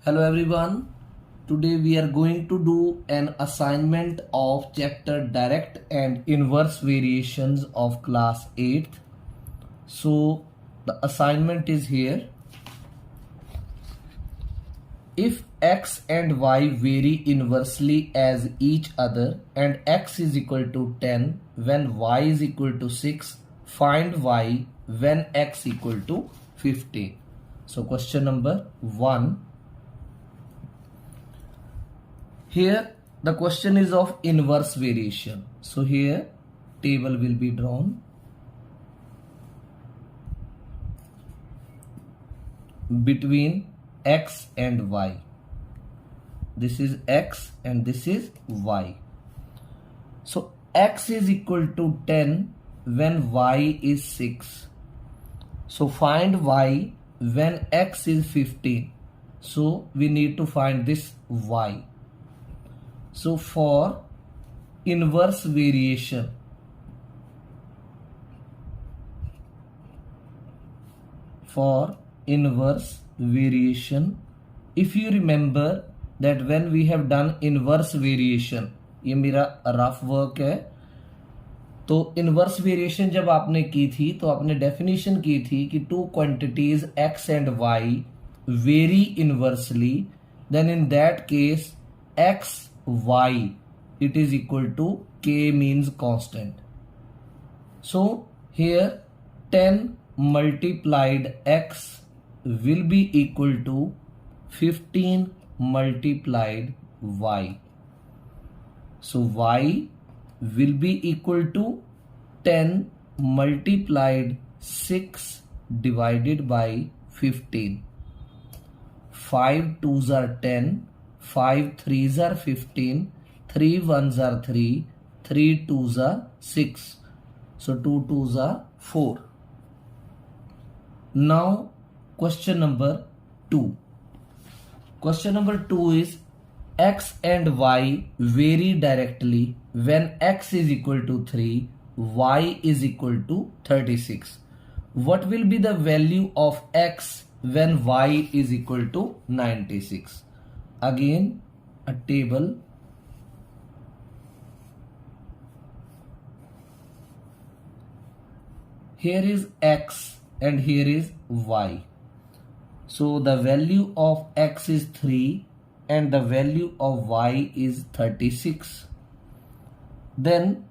Hello everyone. Today we are going to do an assignment of chapter direct and inverse variations of class 8th. So the assignment is here. If x and y vary inversely as each other and x is equal to 10 when y is equal to 6, find y when x equal to 15. So question number 1. Here the question is of inverse variation. So here table will be drawn. Between x and y. This is x and this is y. So x is equal to 10 when y is 6. So find y when x is 15. So we need to find this y. So for inverse variation, if you remember that when we have done inverse variation, ये मेरा rough work है, तो inverse variation जब आपने की थी तो आपने डेफिनेशन की थी कि two quantities x and y vary inversely, then in that case x y it is equal to k means constant. So here 10 multiplied x will be equal to 15 multiplied y. So y will be equal to 10 multiplied 6 divided by 15. 5 2s are 10, 5 3s are 15, 3 1s are 3, 3 2s are 6. So 2 2s are 4. Now question number 2. Question number 2 is x and y vary directly when x is equal to 3, y is equal to 36. What will be the value of x when y is equal to 96? Again a table. Here is x and here is y. So the value of x is 3 and the value of y is 36. Then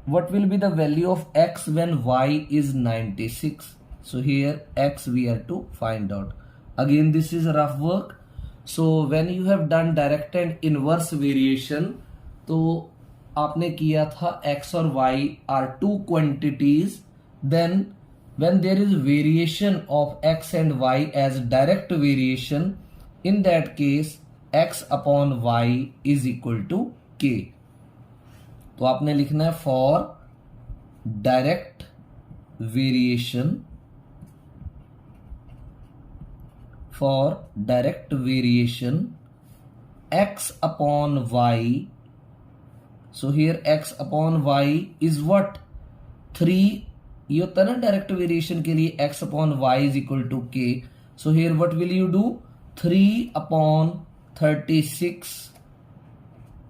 what will be the value of x when y is 96? So here x we have to find out. Again this is rough work. So when you have done direct and inverse variation, तो आपने किया था x और y are two quantities. Then when there is variation of x and y as direct variation, in that case x upon y is equal to k. तो आपने लिखना है for direct variation, x upon y. So here x upon y is what? 3. ये होता है ना direct variation के लिए x upon y is equal to k. So here what will you do? 3 upon 36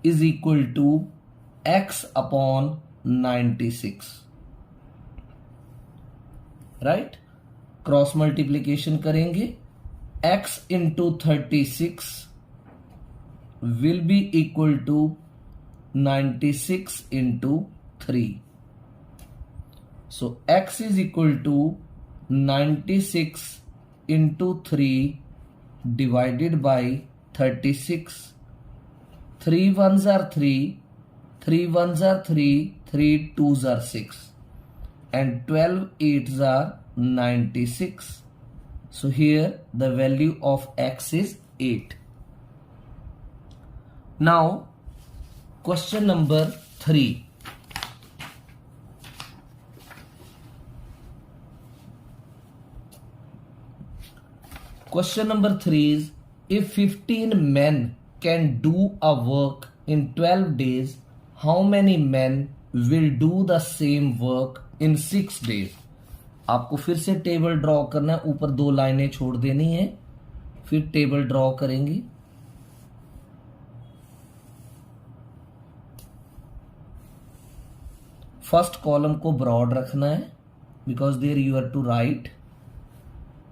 is equal to x upon 96. Right, cross multiplication करेंगे. x into 36 will be equal to 96 into 3. So x is equal to 96 into 3 divided by 36. 3 1s are 3, 3 1s are 3, 3 2s are 6, and 12 8s are 96. So here the value of x is 8. Now question number 3. Question number 3 is, if 15 men can do a work in 12 days, how many men will do the same work in 6 days? आपको फिर से table draw करना है, ऊपर 2 लाइनें छोड़ देनी है. फिर टेबल ड्रॉ करेंगे। फर्स्ट कॉलम को ब्रॉड रखना है because there you are to write.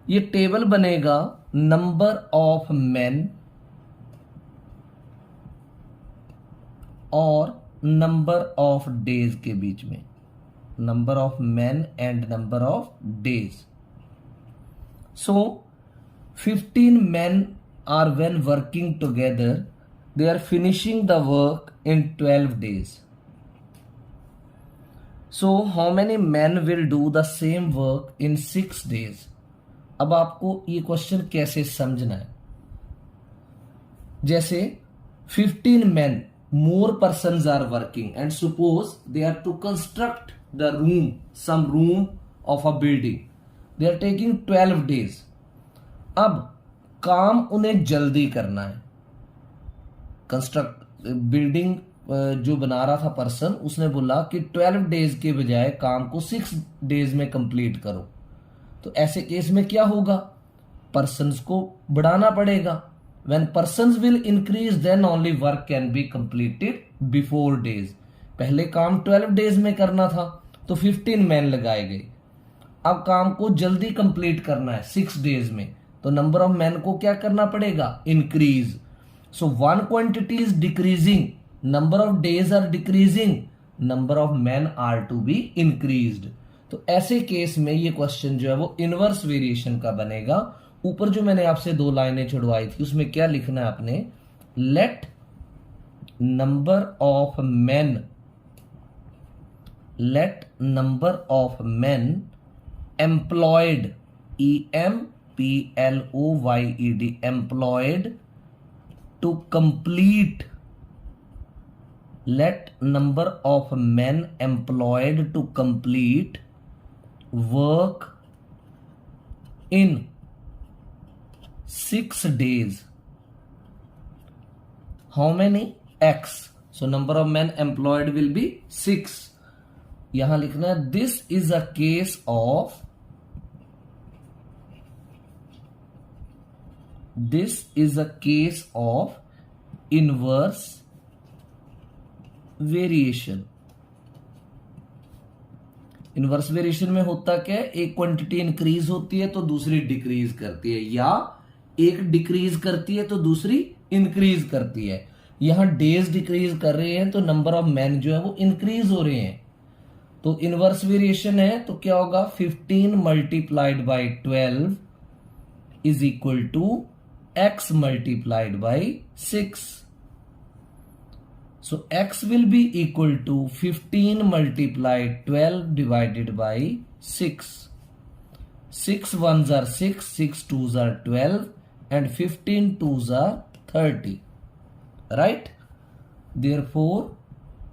ये टेबल बनेगा नंबर ऑफ मेन और नंबर ऑफ डेज के बीच में, number of men and number of days. So 15 men are when working together, they are finishing the work in 12 days. So how many men will do the same work in 6 days? अब आपको ये question कैसे समझना है। जैसे 15 men, more persons are working and suppose they are to construct the room, some room of a building. They are taking 12 days. अब काम उन्हें जल्दी करना है। कंस्ट्रक्ट बिल्डिंग जो बना रहा था पर्सन, उसने बोला कि 12 डेज के बजाय काम को 6 डेज में कंप्लीट करो। तो ऐसे केस में क्या होगा, पर्सन्स को बढ़ाना पड़ेगा। When persons will increase then only work can be completed before days. पहले काम 12 डेज में करना था तो 15 मैन लगाए गए। अब काम को जल्दी कंप्लीट करना है 6 डेज में, तो नंबर ऑफ मैन को क्या करना पड़ेगा, increase. So one quantity is decreasing, number of days are decreasing, number of man are to be increased. तो ऐसे केस में ये क्वेश्चन जो है वो इनवर्स वेरिएशन का बनेगा। ऊपर जो मैंने आपसे 2 लाइनें छुड़वाई थी उसमें क्या लिखना है आपने, late number of man, late number of man employed, EMPLOYED, employed to complete, let number of men employed to complete work in 6 days. How many? X. So number of men employed will be 6. यहां लिखना है this is a case of, this is a case of inverse variation. Inverse variation में होता क्या है, एक quantity increase होती है तो दूसरी डिक्रीज करती है, या एक डिक्रीज करती है तो दूसरी इंक्रीज करती है। यहां डेज डिक्रीज कर रहे हैं तो नंबर ऑफ मैन जो है वो इंक्रीज हो रहे हैं। तो इनवर्स वेरिएशन है तो क्या होगा, 15 multiplied by 12 is equal to x multiplied by 6. So x will be equal to 15 multiplied 12 divided by 6. 6 ones are 6, 6 twos are 12 and 15 twos are 30. Right? Therefore,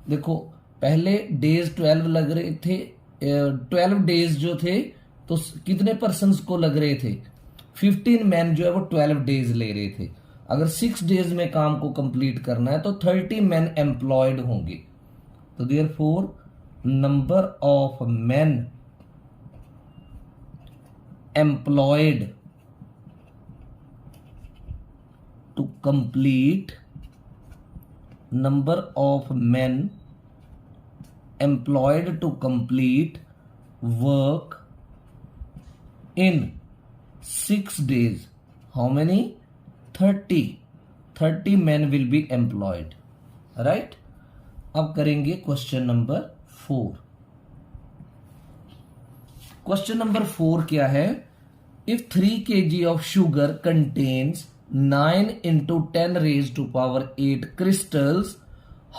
देखो पहले डेज 12 लग रहे थे, 12 डेज जो थे तो कितने पर्सन्स को लग रहे थे, 15 मैन जो है वो 12 डेज ले रहे थे। अगर 6 डेज में काम को कंप्लीट करना है तो 30 मैन एम्प्लॉयड होंगे। तो therefore number of man employed to complete, number of man employed to complete work in 6 days. How many? 30. 30 men will be employed. Right? अब करेंगे क्वेश्चन नंबर 4। क्वेश्चन नंबर 4 क्या है, if 3 kg of sugar contains 9 into 10 raised to power 8 crystals,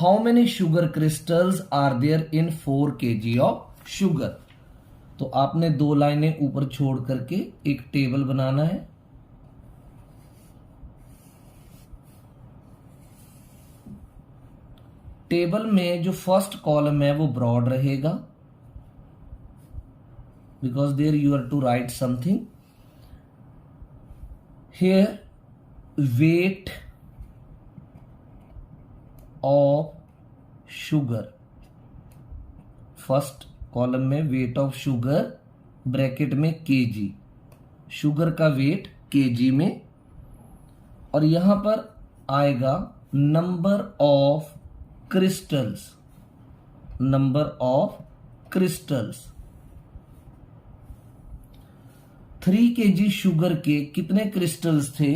how many sugar crystals are there in 4 kg of sugar? तो आपने 2 लाइनें ऊपर छोड़ करके एक टेबल बनाना है। टेबल में जो फर्स्ट कॉलम है वो ब्रॉड रहेगा because there you are to write something. Here weight of sugar, first column में वेट ऑफ शुगर, ब्रैकेट में केजी, शुगर का वेट केजी में, और यहां पर आएगा number of crystals, number of crystals. 3 kg sugar के कितने क्रिस्टल्स थे?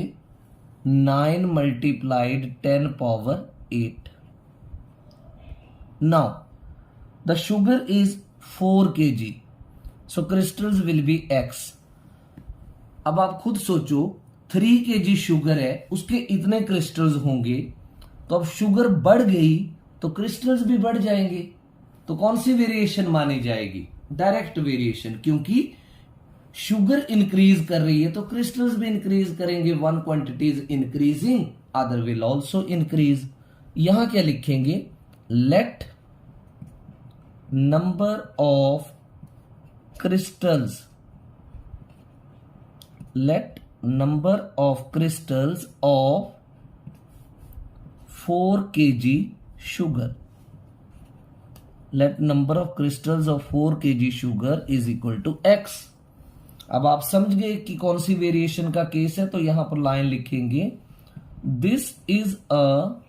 9 multiplied 10 power 8. Now the sugar is 4 kg, so crystals will be x. अब आप खुद सोचो 3 kg शुगर है, उसके इतने क्रिस्टल्स होंगे, तो अब शुगर बढ़ गई तो क्रिस्टल्स भी बढ़ जाएंगे। तो कौन सी वेरिएशन मानी जाएगी? डायरेक्ट वेरिएशन, क्योंकि शुगर इंक्रीज कर रही है तो क्रिस्टल्स भी इंक्रीज करेंगे। One quantity is increasing, other will also increase. यहां क्या लिखेंगे? Late number of crystals, late number of crystals of 4 kg sugar, let number of crystals of 4 kg sugar is equal to x. अब आप समझ गए कि कौन सी वेरिएशन का केस है, तो यहां पर लाइन लिखेंगे, this is a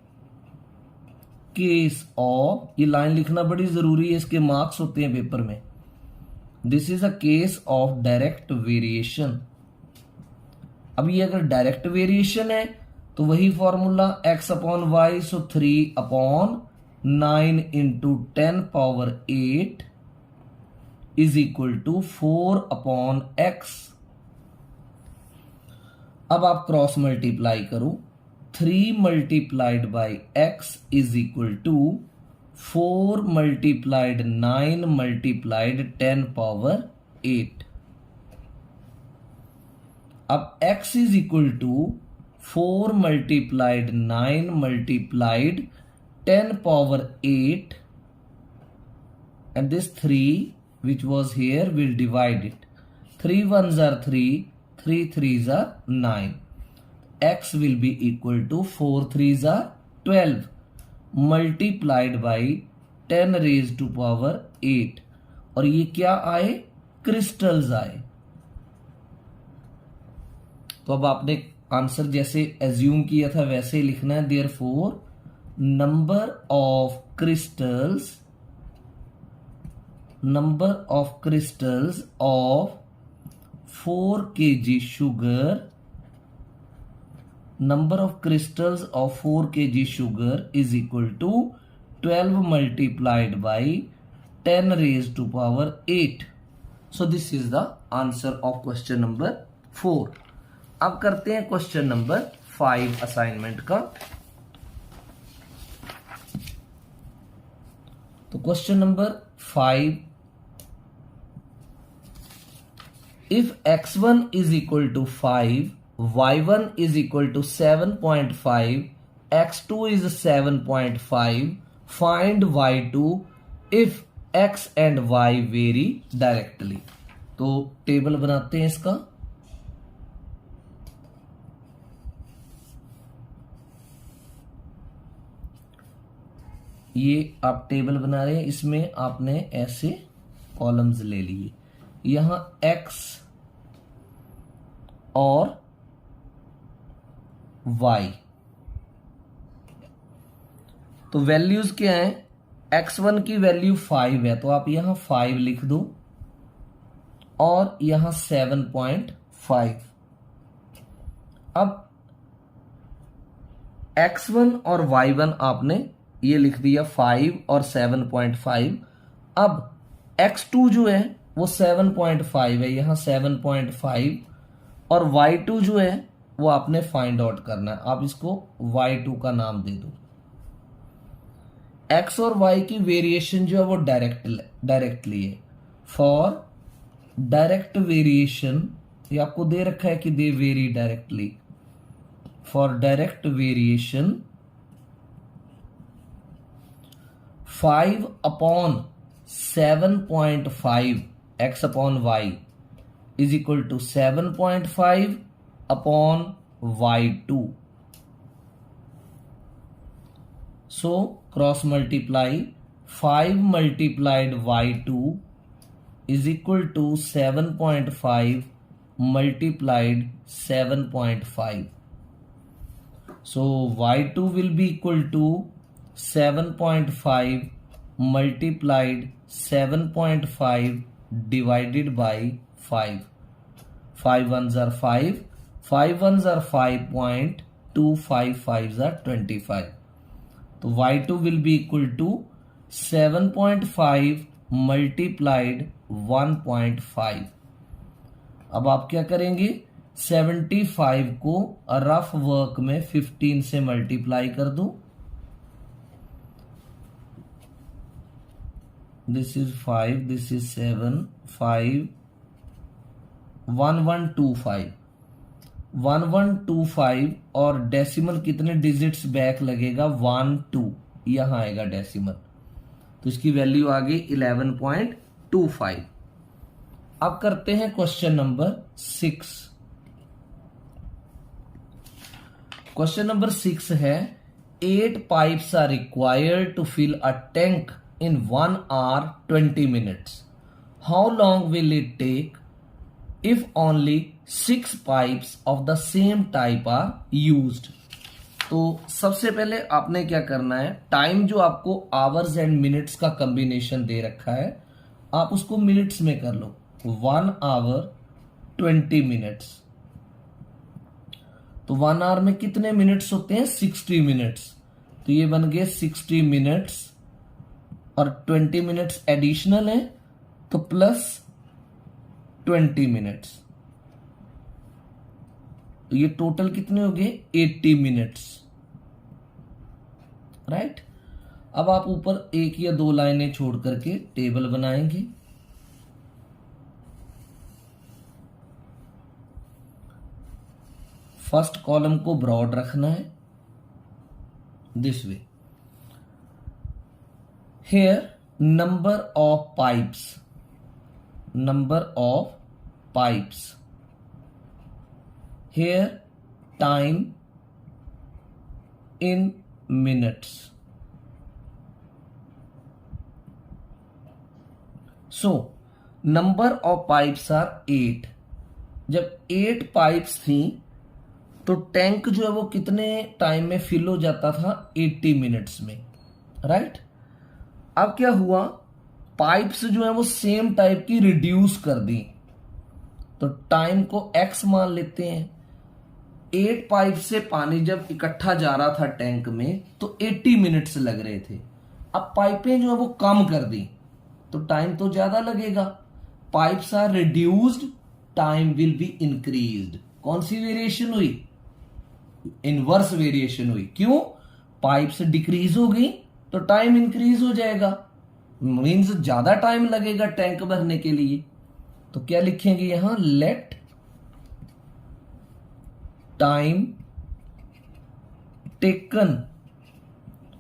case of, ये लाइन लिखना बड़ी जरूरी है, इसके मार्क्स होते हैं पेपर में। This is a case of direct variation. अब ये अगर डायरेक्ट वेरिएशन है तो वही formula x upon Y, so 3 upon 9 into 10 power 8 is equal to 4 upon x। अब आप क्रॉस मल्टीप्लाई करो, 3 multiplied by x is equal to 4 multiplied 9 multiplied 10 power 8। अब x is equal to 4 multiplied 9 multiplied 10 power 8, and this 3 which was here will divide it. 3 ones are 3, 3 threes are 9. X will be equal to 4 threes are 12 multiplied by 10 raised to power 8. और ये क्या आए? Crystals आए। तो अब आपने answer जैसे assume किया था वैसे ही लिखना है। Therefore number of crystals, number of crystals of 4 kg sugar, number of crystals of 4 kg sugar is equal to 12 multiplied by 10 raised to power 8. So this is the answer of question number 4. अब करते हैं question number 5 assignment का। तो question number 5, if x1 is equal to 5, y1 is equal to 7.5, x2 is 7.5, find y2 if x and y vary directly। तो table बनाते हैं इसका। ये आप टेबल बना रहे हैं, इसमें आपने ऐसे कॉलम्स ले लिए, यहां x और y। तो वैल्यूज क्या है? x1 की वैल्यू 5 है तो आप यहां 5 लिख दो और यहां 7.5। अब x1 और y1 आपने ये लिख दिया 5 और 7.5। अब x2 जो है वो 7.5 है, यहां 7.5, और y2 जो है वो आपने फाइंड आउट करना है। आप इसको y2 का नाम दे दो। x और y की वेरिएशन जो है वो डायरेक्टली है। फॉर डायरेक्ट वेरिएशन, ये आपको दे रखा है कि they vary directly. For direct variation 5 upon 7.5 x upon y is equal to 7.5 upon y2. So cross multiply, 5 multiplied y2 is equal to 7.5 multiplied 7.5. So y2 will be equal to 7.5 multiplied 7.5 divided by 5. 5 ones are 5, 5 ones are 5.25, 5s are 25. तो y2 will be equal to 7.5 multiplied 1.5. अब आप क्या करेंगे, 75 को rough work में 15 से multiply कर दो. This is 5, this is 7, 5, 1125. 1125 और डेसिमल कितने डिजिट्स बैक लगेगा, 1 2, यहां आएगा डेसिमल, तो इसकी वैल्यू आ गई 11.25. अब करते हैं क्वेश्चन नंबर 6. क्वेश्चन नंबर 6 है 8 pipes are required to fill a tank in 1 hour 20 minutes. How long will it take if only 6 pipes of the same type are used? तो सबसे पहले आपने क्या करना है, टाइम जो आपको आवर्स एंड मिनट्स का कॉम्बिनेशन दे रखा है आप उसको मिनट्स में कर लो. 1 hour 20 minutes. तो 1 hour में कितने मिनट्स होते हैं, 60 मिनट्स. तो ये बन गए 60 मिनट्स और 20 मिनट्स एडिशनल है तो प्लस 20 मिनट्स, तो ये टोटल कितने हो गए, 80 मिनट्स. राइट. अब आप ऊपर एक या दो लाइनें छोड़ करके टेबल बनाएंगे. फर्स्ट कॉलम को ब्रॉड रखना है this way. Here number of pipes, here time in minutes. So number of pipes are 8. जब 8 पाइप्स थी तो टैंक जो है वो कितने टाइम में फिल हो जाता था, 80 मिनट्स में. राइट. अब क्या हुआ, पाइप्स जो है वो सेम टाइप की रिड्यूस कर दी, तो टाइम को x मान लेते हैं. 8 पाइप से पानी जब इकट्ठा जा रहा था टैंक में तो 80 मिनट्स लग रहे थे. अब पाइपें जो है वो कम कर दी तो टाइम तो ज्यादा लगेगा. Pipes are reduced, time will be increased. कौन सी वेरिएशन हुई, इनवर्स वेरिएशन हुई. क्यों, पाइप्स डिक्रीज हो गई तो टाइम इंक्रीज हो जाएगा, मीन्स ज्यादा टाइम लगेगा टैंक भरने के लिए. तो क्या लिखेंगे यहां, let time taken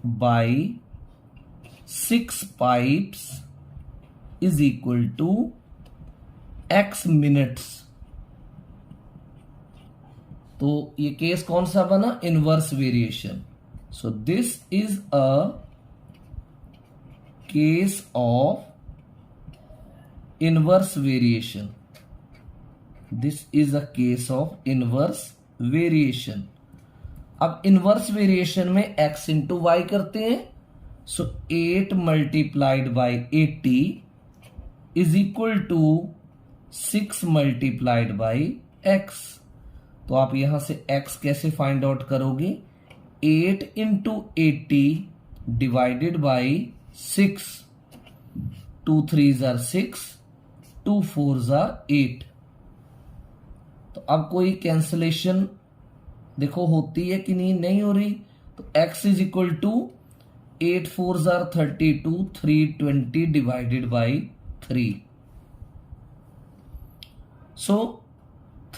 by 6 pipes is equal to x minutes. तो ये केस कौन सा बना, inverse variation. So this is a case of inverse variation. This is a case of inverse variation. अब inverse variation में x into y करते हैं. So 8 multiplied by 80 is equal to 6 multiplied by x. तो आप यहां से x कैसे find out करोगे, 8 into 80 divided by 6. 2 3s are 6, 2 4s are 8. तो अब कोई कैंसलेशन देखो होती है कि नहीं हो रही. तो x is equal to 8 4s are 32, 320 divided by 3. So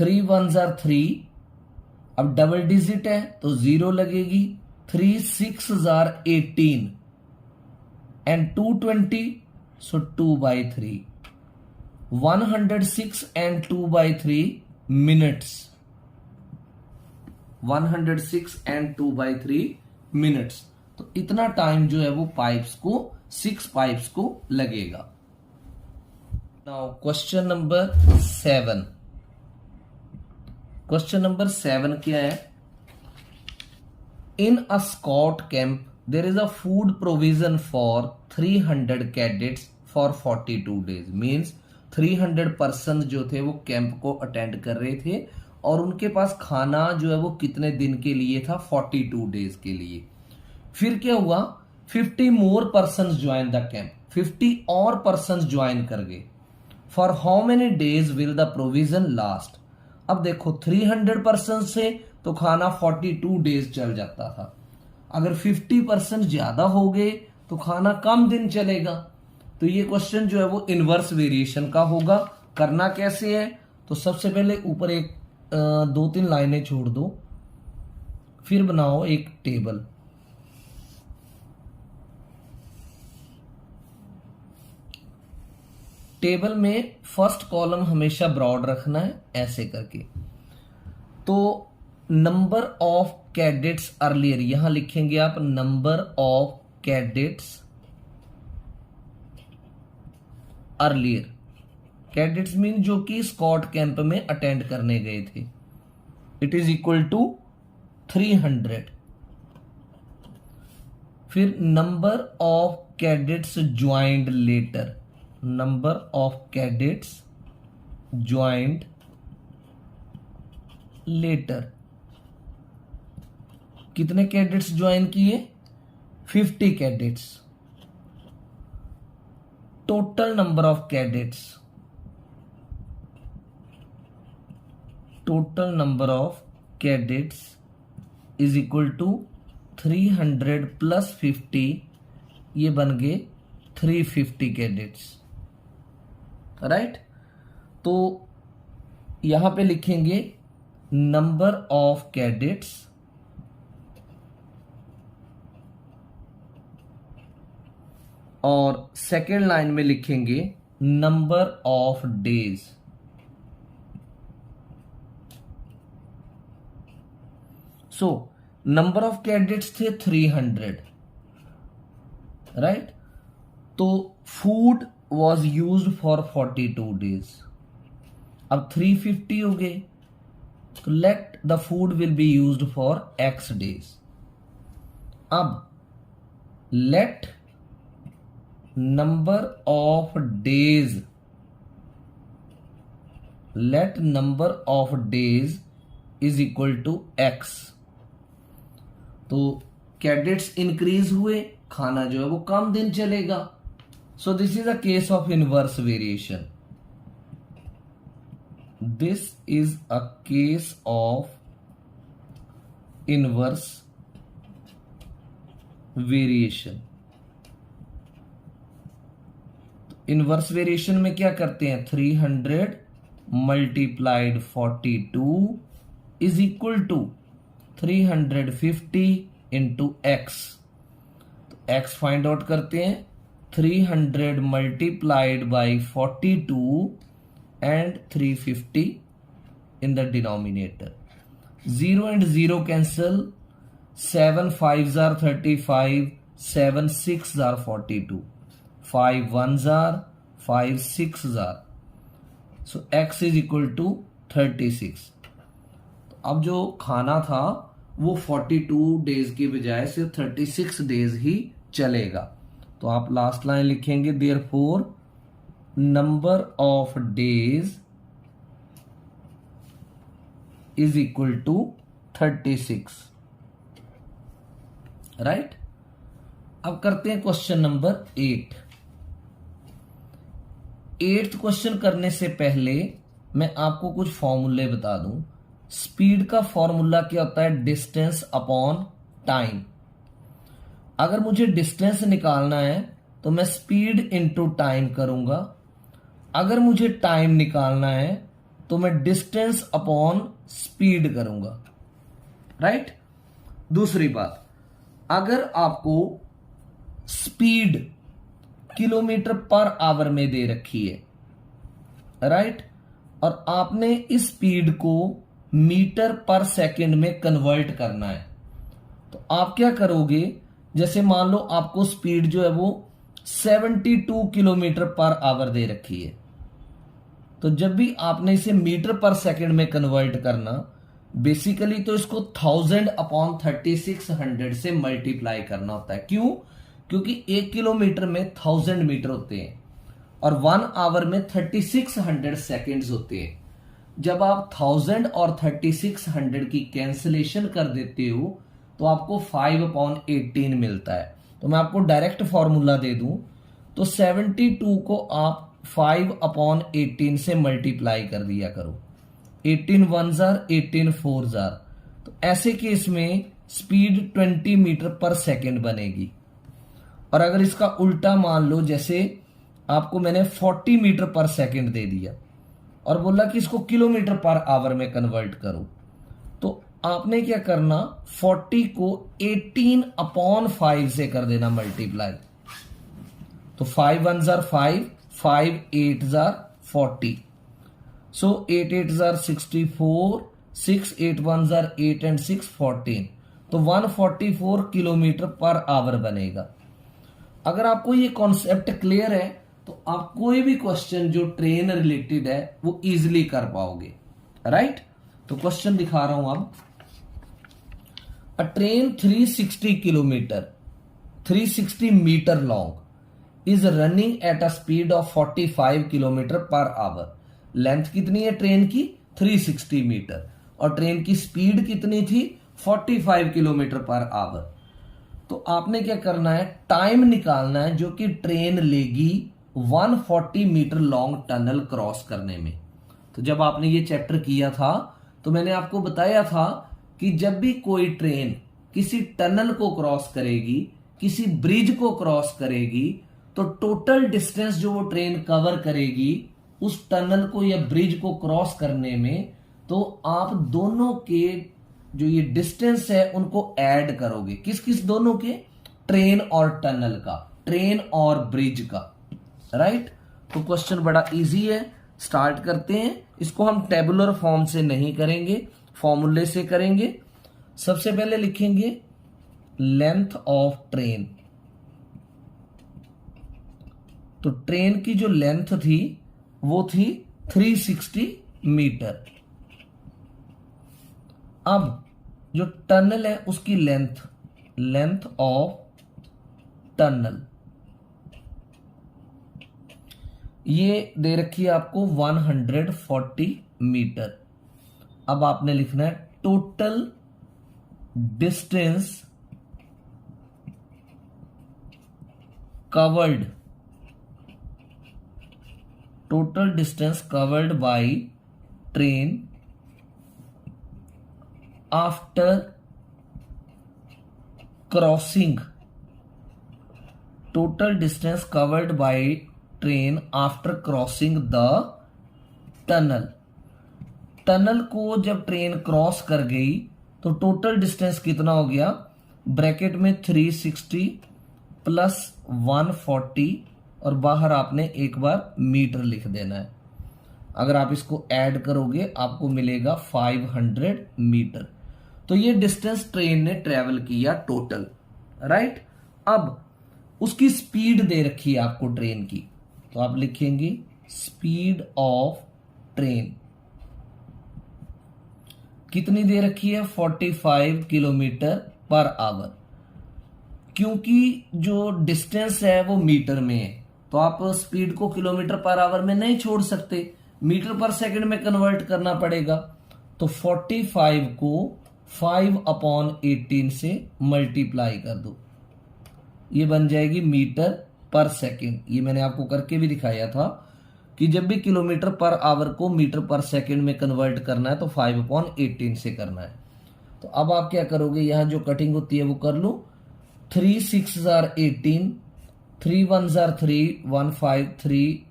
3 1s are 3. अब डबल डिजिट है तो 0 लगेगी. 3 6s are 18 and 220, so 2 by 3. 106 and 2 by 3 minutes. 106 and 2 by 3 minutes. तो इतना टाइम जो है वो पाइप्स को 6 पाइप्स को लगेगा. Now question number 7. Question number 7 क्या है, in a scout camp there is a food provision for 300 cadets for 42 days. Means 300 person जो थे वो कैंप को अटेंड कर रहे थे और उनके पास खाना जो है वो कितने दिन के लिए था, 42 डेज के लिए। फिर क्या हुआ, 50 more person join the camp, 50 और पर्सन ज्वाइन कर गए। For how many days will the provision last. अब देखो 300 पर्सन से तो खाना 42 डेज चल जाता था, अगर 50% ज्यादा हो गए तो खाना कम दिन चलेगा। तो ये क्वेश्चन जो है वो इनवर्स वेरिएशन का होगा। करना कैसे है, तो सबसे पहले ऊपर एक 2-3 लाइनें छोड़ दो, फिर बनाओ एक टेबल। टेबल में फर्स्ट कॉलम हमेशा ब्रॉड रखना है ऐसे करके। तो नंबर ऑफ कैडेट्स अर्लियर, यहां लिखेंगे आप number of cadets earlier. Cadets mean जो कि स्कॉट कैंप में अटेंड करने गए थे। It is equal to 300। फिर number of cadets joined later, number of cadets joined later. कितने कैडेट्स ज्वाइन किए, 50 cadets. Total number of cadets, total number of cadets is equal to 300 plus 50, ये बन गए 350 कैडेट्स, राइट। तो यहां पे लिखेंगे नंबर ऑफ कैडेट्स और सेकेंड लाइन में लिखेंगे number of days. So number of cadets थे 300, राइट। तो food was used for 42 days. अब 350 हो गए, तो let the food will be used for x days. अब let number of days, let number of days is equal to x। तो cadets increase हुए, खाना जो है वो कम दिन चलेगा। So this is a case of inverse variation. This is a case of inverse variation. Inverse variation में क्या करते हैं, 300 multiplied 42 is equal to 350 into x. तो एक्स फाइंड आउट करते हैं, 300 multiplied by 42 and 350 in the denominator. 0 and 0 cancel, 7 5s are 35, 7 6s are 42, 5 1s are 5 6s are, so x is equal to 36। अब जो खाना था वो 42 डेज की बजाय सिर्फ 36 डेज ही चलेगा। तो आप लास्ट लाइन लिखेंगे therefore number of days is equal to 36, right. अब करते हैं क्वेश्चन नंबर 8। 8th क्वेश्चन करने से पहले मैं आपको कुछ फॉर्मूले बता दूं। स्पीड का फॉर्मूला क्या होता है, डिस्टेंस अपॉन टाइम। अगर मुझे डिस्टेंस निकालना है तो मैं स्पीड इंटू टाइम करूंगा, अगर मुझे टाइम निकालना है तो मैं डिस्टेंस अपॉन स्पीड करूंगा, राइट। दूसरी बात, अगर आपको स्पीड किलोमीटर पर आवर में दे रखी है, राइट, और आपने इस स्पीड को मीटर पर सेकंड में कन्वर्ट करना है, तो आप क्या करोगे, जैसे मान लो आपको स्पीड जो है वो 72 किलोमीटर पर आवर दे रखी है, तो जब भी आपने इसे मीटर पर सेकंड में कन्वर्ट करना बेसिकली तो इसको 1000 अपॉन 3600 से मल्टीप्लाई करना होता है। क्यों? क्योंकि 1 किलोमीटर में 1000 मीटर होते हैं और 1 आवर में 3600 सेकेंड्स होते हैं। जब आप 1000 और 3600 की कैंसिलेशन कर देते हो तो आपको 5/18 मिलता है। तो मैं आपको डायरेक्ट फॉर्मूला दे दूं तो 72 को आप 5/18 से मल्टीप्लाई कर दिया करो। 18 1 जार 18 4 जार। तो ऐसे केस में स्पीड 20 मीटर पर सेकेंड बनेगी। और अगर इसका उल्टा मान लो, जैसे आपको मैंने 40 मीटर पर सेकेंड दे दिया और बोला कि इसको किलोमीटर पर आवर में कन्वर्ट करो, तो आपने क्या करना, 40 को 18/5 से कर देना मल्टीप्लाई। तो 5 1 jar 5, 5 8 jar 40, so 8 8 jar 64, 6 8 1 jar 8 and 6 14। तो 144 किलोमीटर पर आवर बनेगा। अगर आपको ये कॉन्सेप्ट क्लियर है तो आप कोई भी क्वेश्चन जो ट्रेन रिलेटेड है वो इजीली कर पाओगे, राइट। तो क्वेश्चन दिखा रहा हूं अब। A train 360 kilometre 360 metre long is running at a speed of 45 kilometre per hour. Length कितनी है ट्रेन की? 360 मीटर। और ट्रेन की स्पीड कितनी थी? 45 किलोमीटर पर आवर। तो आपने क्या करना है, टाइम निकालना है जो कि ट्रेन लेगी 140 मीटर लॉन्ग टनल क्रॉस करने में। तो जब आपने ये चैप्टर किया था तो मैंने आपको बताया था कि जब भी कोई ट्रेन किसी टनल को क्रॉस करेगी, किसी ब्रिज को क्रॉस करेगी, तो टोटल डिस्टेंस जो वो ट्रेन कवर करेगी उस टनल को या ब्रिज को क्रॉस करने में, तो आप दोनों के जो ये डिस्टेंस है उनको ऐड करोगे। किस किस दोनों के? ट्रेन और टनल का, ट्रेन और ब्रिज का, राइट। तो क्वेश्चन बड़ा इजी है, स्टार्ट करते हैं। इसको हम टेबुलर फॉर्म से नहीं करेंगे, फॉर्मूले से करेंगे। सबसे पहले लिखेंगे लेंथ ऑफ ट्रेन। तो ट्रेन की जो लेंथ थी वो थी 360 मीटर। अब जो टनल है उसकी लेंथ ऑफ टनल ये दे रखी है आपको 140 मीटर। अब आपने लिखना है total distance covered, total distance covered by train after crossing, total distance covered by train after crossing the tunnel. Tunnel को जब ट्रेन क्रॉस कर गई तो टोटल डिस्टेंस कितना हो गया? ब्रैकेट में 360 प्लस 140 और बाहर आपने एक बार मीटर लिख देना है। अगर आप इसको ऐड करोगे आपको मिलेगा 500 मीटर। तो ये डिस्टेंस ट्रेन ने ट्रेवल किया टोटल, राइट। अब उसकी स्पीड दे रखी है आपको ट्रेन की, तो आप लिखेंगे स्पीड ऑफ ट्रेन कितनी दे रखी है? 45 किलोमीटर पर आवर। क्योंकि जो डिस्टेंस है वो मीटर में है तो आप स्पीड को किलोमीटर पर आवर में नहीं छोड़ सकते, मीटर पर सेकंड में कन्वर्ट करना पड़ेगा। तो 45 को 5/18 से मल्टीप्लाई कर दो, ये बन जाएगी मीटर पर सेकंड। ये मैंने आपको करके भी दिखाया था कि जब भी किलोमीटर पर आवर को मीटर पर सेकंड में कन्वर्ट करना है तो 5/18 से करना है। तो अब आप क्या करोगे, यहां जो कटिंग होती है वो कर लो। 3 6 jar 18, 3 1 jar 3, 1 5 3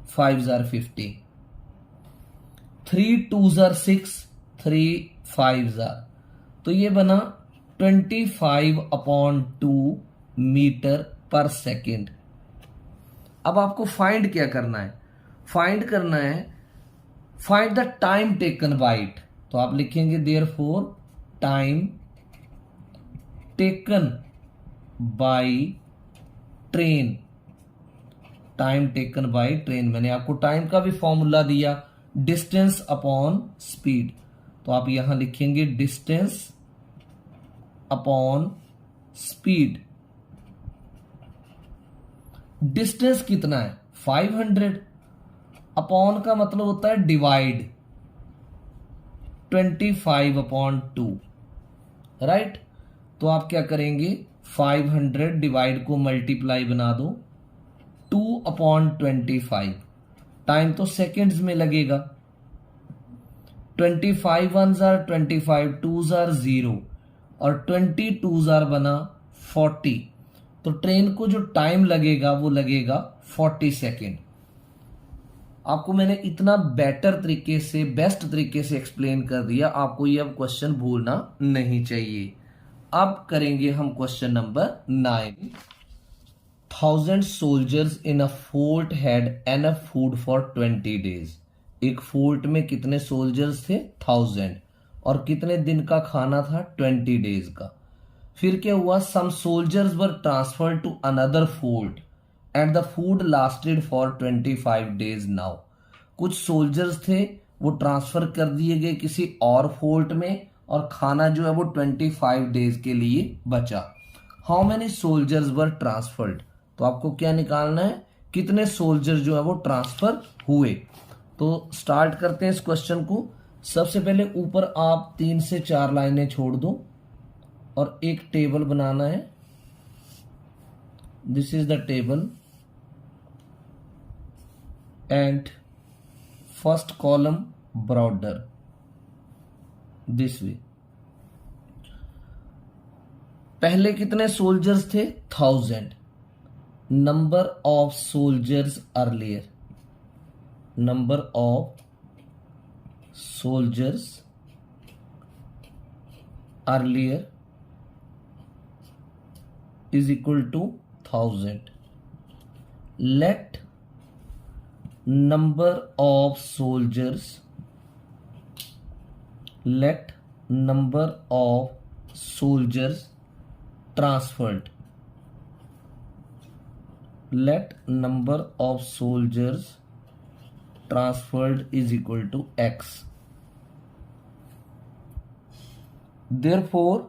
5 jar 50, 3 2 jar 6, 3 5 jar. तो ये बना 25/2 मीटर पर सेकेंड। अब आपको फाइंड क्या करना है? फाइंड करना है find the time taken by it. तो आप लिखेंगे therefore time taken by train, time taken by train. मैंने आपको टाइम का भी फॉर्मूला दिया, डिस्टेंस अपॉन स्पीड। तो तो आप यहां लिखेंगे डिस्टेंस अपॉन स्पीड। डिस्टेंस कितना है 500, अपॉन का मतलब होता है डिवाइड, 25/2, राइट। तो आप क्या करेंगे 500 डिवाइड को मल्टीप्लाई बना दो 2/25, टाइम तो सेकेंड्स में लगेगा। 25 1s are 25, 2s are 0 और 20 2s are बना 40। तो ट्रेन को जो टाइम लगेगा वो लगेगा 40 सेकेंड। आपको मैंने इतना बेटर तरीके से, बेस्ट तरीके से एक्सप्लेन कर दिया, आपको ये अब क्वेश्चन भूलना नहीं चाहिए। अब करेंगे हम question number 9। 1000 soldiers in a fort had enough food for 20 days. एक फोर्ट में कितने सोल्जर्स थे 1000 और कितने दिन का खाना था 20 डेज का। फिर क्या हुआ, some soldiers were transferred to another fort and the food lasted for 25 days now. कुछ सोल्जर्स थे वो ट्रांसफर कर दिए गए किसी और फोर्ट में और खाना जो है वो 25 डेज के लिए बचा। How many soldiers were transferred, तो आपको क्या निकालना है, कितने सोल्जर जो है वो ट्रांसफर हुए। तो स्टार्ट करते हैं इस क्वेश्चन को। सबसे पहले ऊपर आप 3 से 4 लाइनें छोड़ दो और एक टेबल बनाना है। This is the table and first column broader this way. पहले कितने सोल्जर्स थे 1000, number of soldiers earlier, number of soldiers earlier is equal to 1000. Let number of soldiers transferred, let number of soldiers transferred is equal to x. Therefore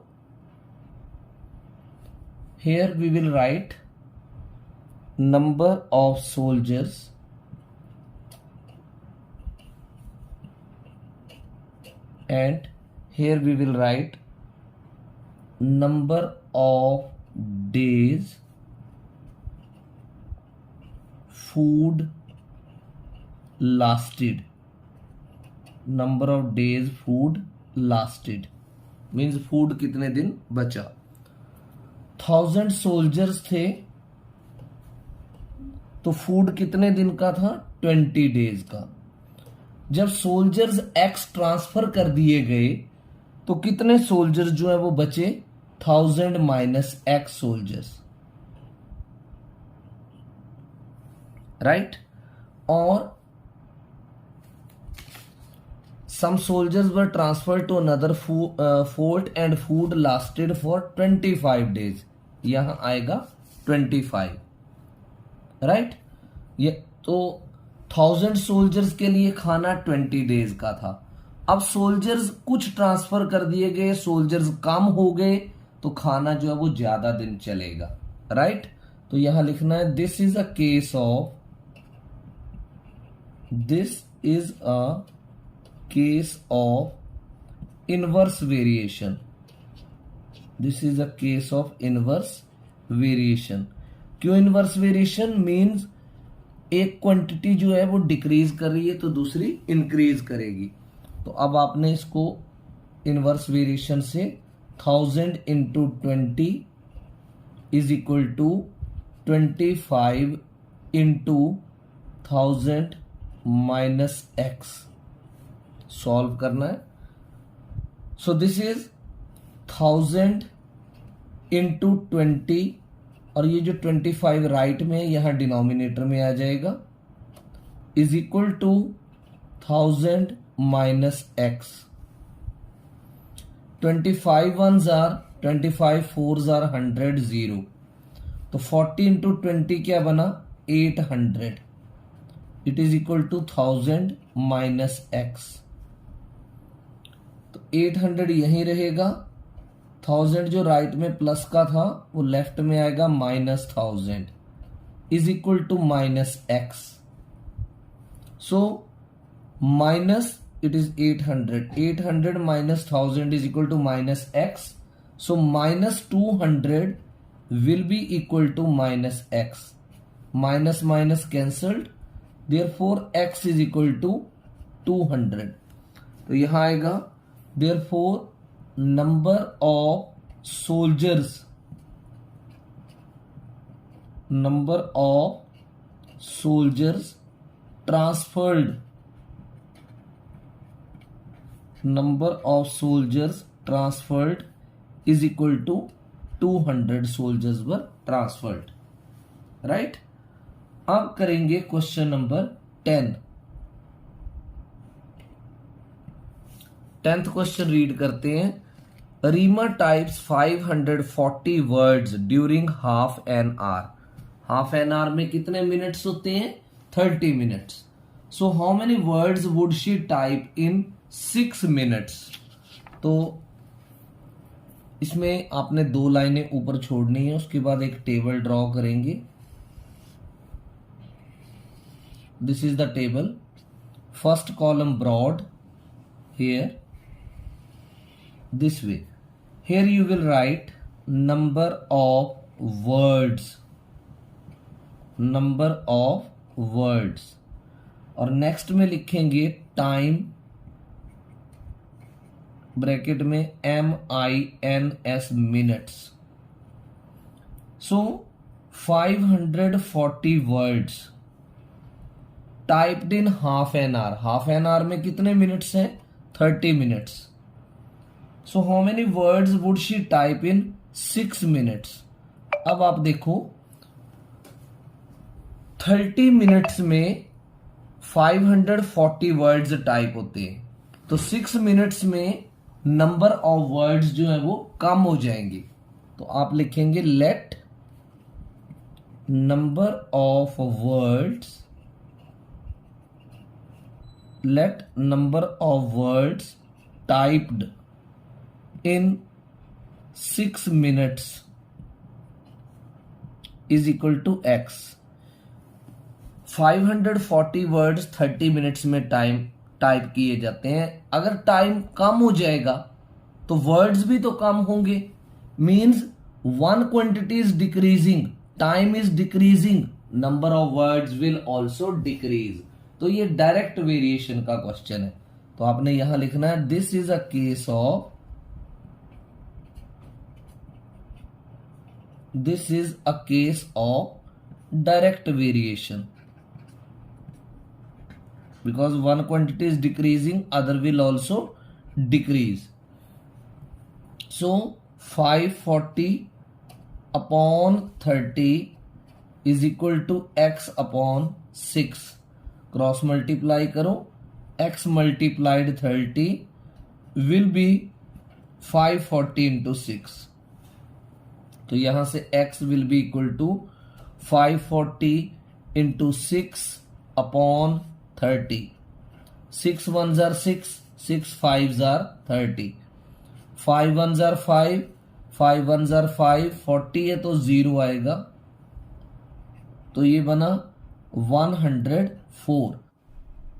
here we will write number of soldiers and here we will write number of days food lasted, number of days food lasted means food कितने दिन बचा। 1000 soldiers थे तो food कितने दिन का था 20 days का। जब सोल्जर्स एक्स ट्रांसफर कर दिए गए तो कितने सोल्जर्स जो है वो बचे 1000 माइनस एक्स सोल्जर्स, राइट। और some soldiers were transferred to another fort and food lasted for 25 days, यहां आएगा 25, राइट। ये तो 1000 सोल्जर्स के लिए खाना 20 डेज का था। अब सोल्जर्स कुछ ट्रांसफर कर दिए गए, सोल्जर्स कम हो गए तो खाना जो है वो ज्यादा दिन चलेगा, राइट। तो यहां लिखना है this is a case of inverse variation. This is a case of inverse variation. क्यों inverse variation means एक क्वांटिटी जो है वो डिक्रीज कर रही है तो दूसरी इंक्रीज करेगी। तो अब आपने इसको इनवर्स वेरिएशन से 1000 into 20 is equal to 25 into 1000 minus X solve करना है। सो दिस इज 1000 इंटू 20 और ये जो 25 राइट में यहां डिनोमिनेटर में आ जाएगा is equal to 1000 minus X. 25 1s are 25 4s are 100 0 तो 40 इंटू 20 क्या बना 800। It is equal to 1000 minus X. तो 800 यहीं रहेगा, 1000 जो राइट में प्लस का था वो लेफ्ट में आएगा, -1000 is equal to -x. So minus it is 800 minus 1000 is equal to -x. So -200 will be equal to -x. Minus minus cancelled, therefore x is equal to 200. तो यहां आएगा therefore number of soldiers transferred is equal to 200 soldiers were transferred. Right? अब करेंगे question number 10. 10th question read करते हैं. Reema types 540 words during half an hour. Half an hour में कितने minutes होते हैं? 30 minutes. So how many words would she type in 6 minutes? तो इसमें आपने 2 लाइनें ऊपर छोड़नी है, उसके बाद एक टेबल ड्रॉ करेंगे. This is the table. First column broad here, this way. Here you will write number of words, और नेक्स्ट में लिखेंगे टाइम, ब्रैकेट में MINS minutes. So 540 words typed in half an hour. Half an hour में कितने minutes हैं? 30 minutes. So how many words would she type in 6 minutes? अब आप देखो 30 मिनट्स में 540 वर्ड्स टाइप होते हैं, तो 6 मिनट्स में नंबर ऑफ वर्ड्स जो है वो कम हो जाएंगे. तो आप लिखेंगे late number of words typed in 6 minutes is equal to x. 540 words 30 minutes में टाइप किए जाते हैं. अगर टाइम कम हो जाएगा तो वर्ड्स भी तो कम होंगे. Means one quantity is decreasing, time is decreasing, number of words will also decrease. तो ये डायरेक्ट वेरिएशन का क्वेश्चन है. तो आपने यहां लिखना है this is a case of direct variation, because one quantity is decreasing, other will also decrease. So 540 upon 30 is equal to x upon 6. Cross multiply करो, x multiplied 30 will be 540 into 6. तो यहां से x will be equal to 540 into 6 upon 30. 6 ones are 6, 6 5s are 30, 5 ones are 5, 5 ones are 5, 40 है तो 0 आएगा. तो ये बना 104.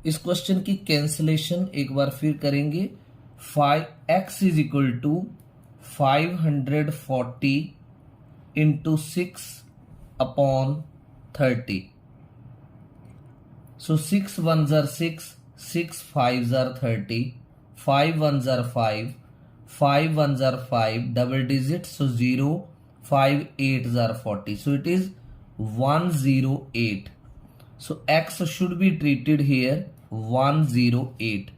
इस क्वेश्चन की कैंसिलेशन एक बार फिर करेंगे. 5x is equal to 540 into 6 upon 30. So 6 ones are 6, 6 5s are 30, 5 ones are 5, 5 ones are 5, double digits, so 0, 5 8s are 40. So it is 108. So x should be treated here 108.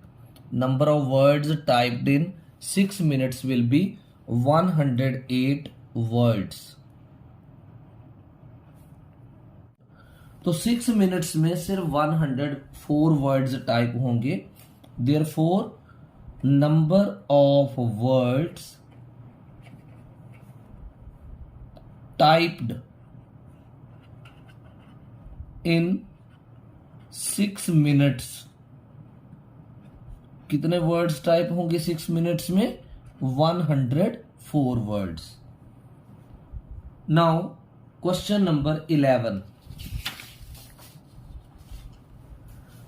Number of words typed in 6 minutes will be 108 words. तो 6 minutes में सिर्फ 104 words type होंगे. Therefore number of words typed in 6 minutes कितने words type होंगे 6 minutes में? 104 words. Now question number 11।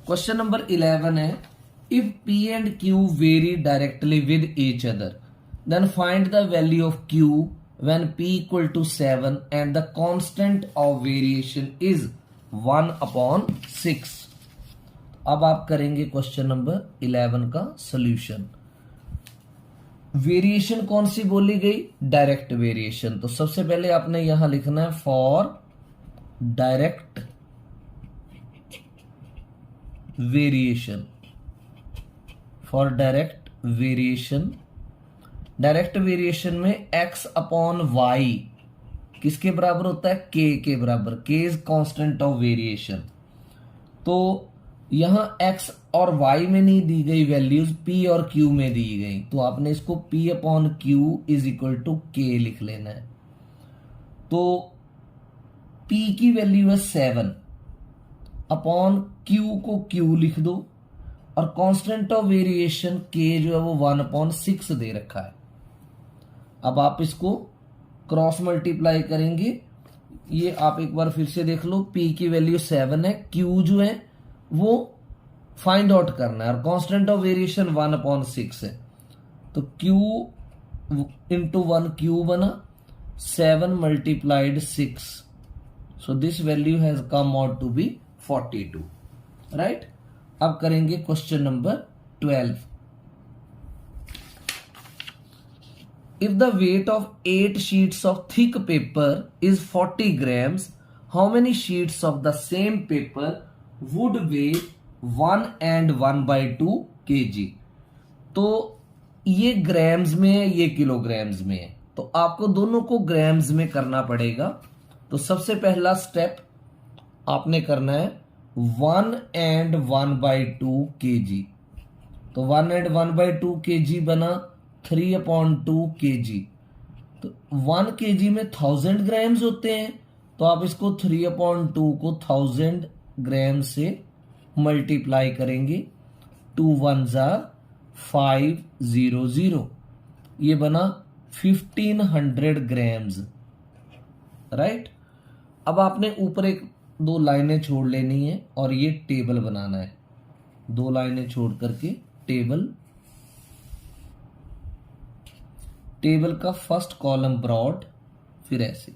Question number 11 है, if P and Q vary directly with each other, then find the value of Q when P equal to 7 and the constant of variation is 1/6। अब आप करेंगे question number 11 का solution. Variation कौन सी बोली गई? Direct variation. तो सबसे पहले आपने यहां लिखना है for direct variation. For direct variation, direct variation में x/y किसके बराबर होता है? k के बराबर। k is constant of variation. तो यहां x और y में नहीं दी गई वैल्यूज, p और q में दी गई, तो आपने इसको p/q is equal to k लिख लेना है। तो p की वैल्यू है 7, अपॉन q को q लिख दो, और कांस्टेंट ऑफ वेरिएशन k जो है वो 1/6 दे रखा है। अब आप इसको क्रॉस मल्टीप्लाई करेंगे, ये आप एक बार फिर से देख लो, p की वैल्यू 7 है, q जो है वो फाइंड आउट करना है, और कांस्टेंट ऑफ वेरिएशन 1/6 है। तो q इंटू 1 q बना, 7 multiplied 6, so this value has come out to be 42, right. अब करेंगे question number 12। If the weight of 8 sheets of thick paper is 40 grams, how many sheets of the same paper would weigh 1 and 1/2 kg? तो ये grams में है, ये kilograms में है, तो आपको दोनों को ग्राम्स में करना पड़ेगा। तो सबसे पहला स्टेप आपने करना है 1 and 1/2 kg। तो 1 and 1/2 kg बना 3/2 kg। तो 1 kg में 1000 ग्राम्स होते हैं, तो आप इसको 3/2 को 1000 ग्राम से मल्टीप्लाई करेंगे, 2 1s are 500, ये बना 1500 ग्राम्स, राइट। अब आपने ऊपर एक 2 लाइनें छोड़ लेनी है और ये टेबल बनाना है। 2 लाइनें छोड़ करके टेबल का फर्स्ट कॉलम ब्रॉड, फिर ऐसे।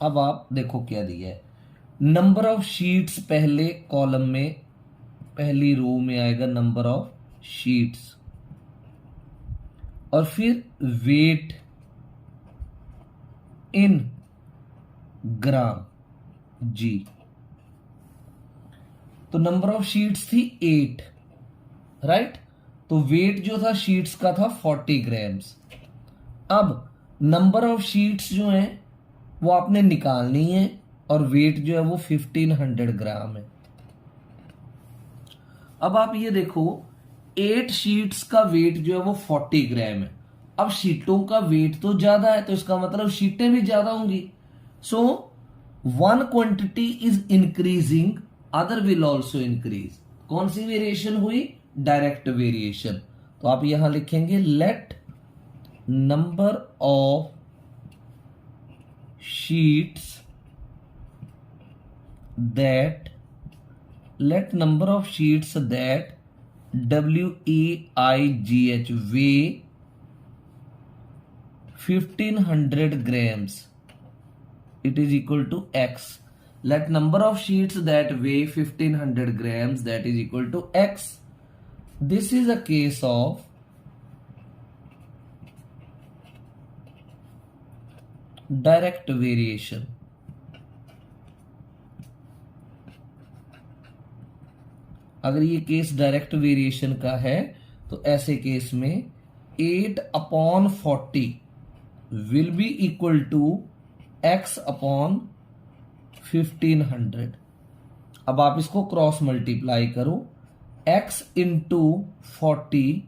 अब आप देखो क्या दिया है, नंबर ऑफ शीट्स पहले कॉलम में, पहली रो में आएगा नंबर ऑफ शीट्स, और फिर वेट इन ग्राम जी। तो नंबर ऑफ शीट्स थी 8, राइट। तो वेट जो था शीट्स का था 40 ग्राम्स। अब नंबर ऑफ शीट्स जो है वो आपने निकालनी है, और वेट जो है वो 1500 ग्राम है। अब आप ये देखो, 8 शीट्स का वेट जो है वो 40 ग्राम है। अब शीटों का वेट तो ज्यादा है, तो इसका मतलब शीटें भी ज्यादा होंगी। सो one quantity is increasing, other will also increase. कौन सी वेरिएशन हुई? Direct variation. तो आप यहां लिखेंगे late number of sheets that let number of sheets that WEIGH weigh 1500 grams, it is equal to X. Let number of sheets that weigh 1500 grams, that is equal to X. This is a case of direct variation. अगर ये case direct variation का है, तो ऐसे case में 8/40 will be equal to x/1500। अब आप इसको क्रॉस मल्टीप्लाई करो, x into 40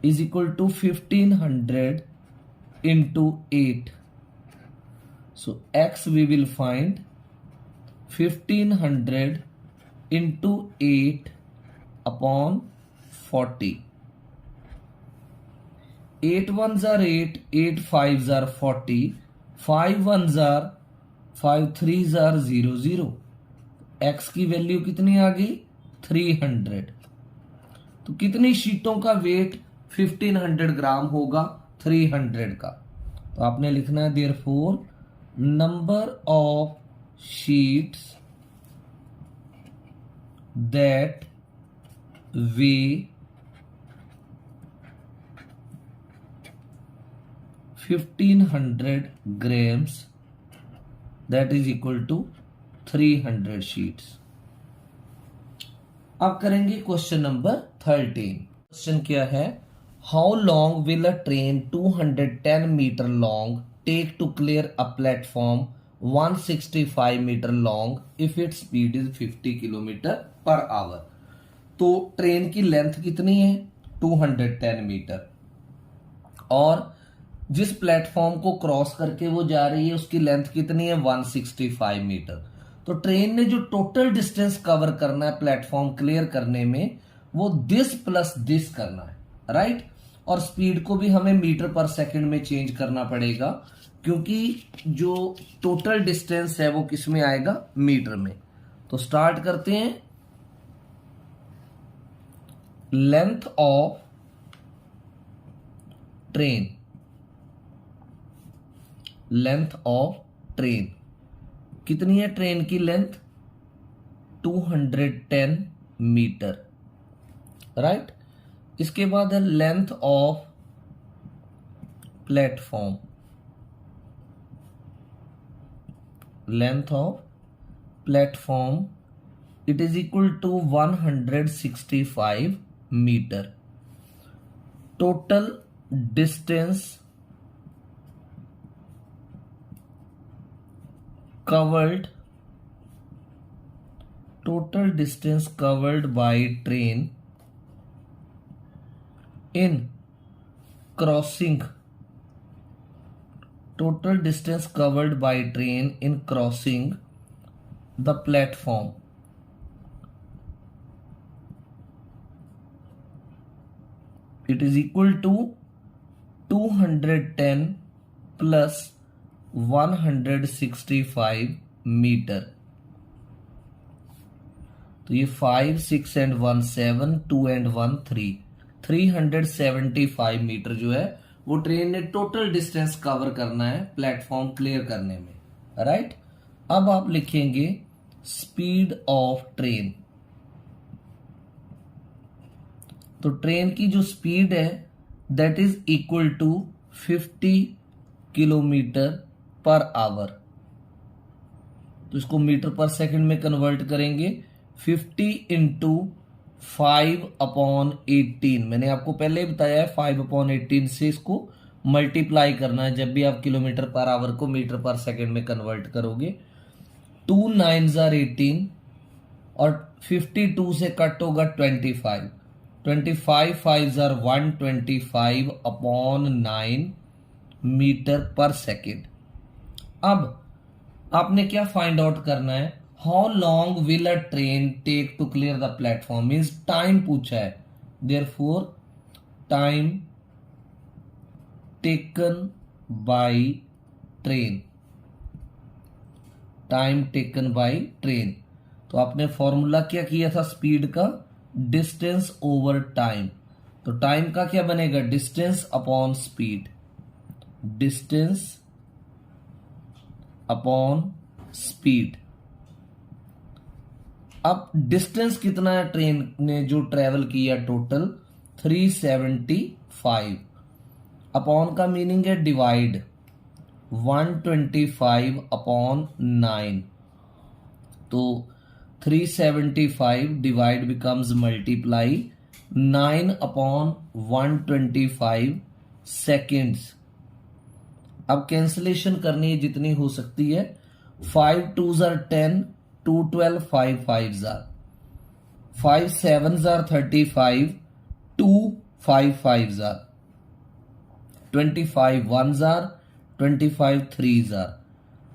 is equal to 1500 into 8। So x we will find 1500 into 8 upon 40, 8 ones are 8, 8 fives are 40, 5 ones are 5 threes are 0 0। x की वैल्यू कितनी आ गई 300। तो कितनी शीटों का वेट 1500 ग्राम होगा 300 का। तो आपने लिखना है therefore number of sheets that weigh 1500 grams that is equal to 300 sheets. अब करेंगे क्वेश्चन नंबर 13। क्वेश्चन क्या है, how long will a train 210 metre long take to clear a platform 165 metre long if its speed is 50 kilometre per hour. तो train की length कितनी है 210 metre और जिस प्लेटफॉर्म को क्रॉस करके वो जा रही है उसकी लेंथ कितनी है 165 मीटर। तो ट्रेन ने जो टोटल डिस्टेंस कवर करना है प्लेटफॉर्म क्लियर करने में वो दिस प्लस दिस करना है, राइट। और स्पीड को भी हमें मीटर पर सेकंड में चेंज करना पड़ेगा क्योंकि जो टोटल डिस्टेंस है वो किस में आएगा मीटर में। तो स्टार्ट करते हैं। Length of train, length of train कितनी है, ट्रेन की लेंथ 210 मीटर, राइट। इसके बाद है length of platform, length of platform it is equal to 165 metre. Total distance covered, total distance covered by train in crossing, total distance covered by train in crossing the platform it is equal to 210 plus 165 metre. तो ये 5 6 and 1 7 2 and 1 3 375 metre जो है वो train ने total distance cover करना है platform clear करने में, राइट। अब आप लिखेंगे स्पीड ऑफ ट्रेन। तो ट्रेन की जो स्पीड है that is equal to 50 kilometre per hour. तो इसको मीटर पर सेकंड में कन्वर्ट करेंगे 50 इंटू 5/18। मैंने आपको पहले ही बताया है 5/18 से इसको मल्टीप्लाई करना है जब भी आप किलोमीटर पर आवर को मीटर पर सेकंड में कन्वर्ट करोगे। 2 9s are 18 और 52 से कट होगा 25, 25 5s are 125/9 metre per second. अब आपने क्या फाइंड आउट करना है, how long will a train take to clear the platform, means time पूछा है। Therefore time taken by train, time taken by train. तो आपने फॉर्मूला क्या किया था स्पीड का, डिस्टेंस ओवर टाइम। तो टाइम का क्या बनेगा, distance upon speed, distance upon speed. अब डिस्टेंस कितना है ट्रेन ने जो ट्रेवल किया टोटल 375। अपॉन का मीनिंग है डिवाइड, 125/9। तो 375 डिवाइड बिकम्स मल्टीप्लाई 9/125 सेकेंड्स। अब कैंसिलेशन करनी है जितनी हो सकती है। 5 2s are 10, 2 12, 5 5s are 5 7s are 35, 2 5 5s are 25 1s are 25 3s are।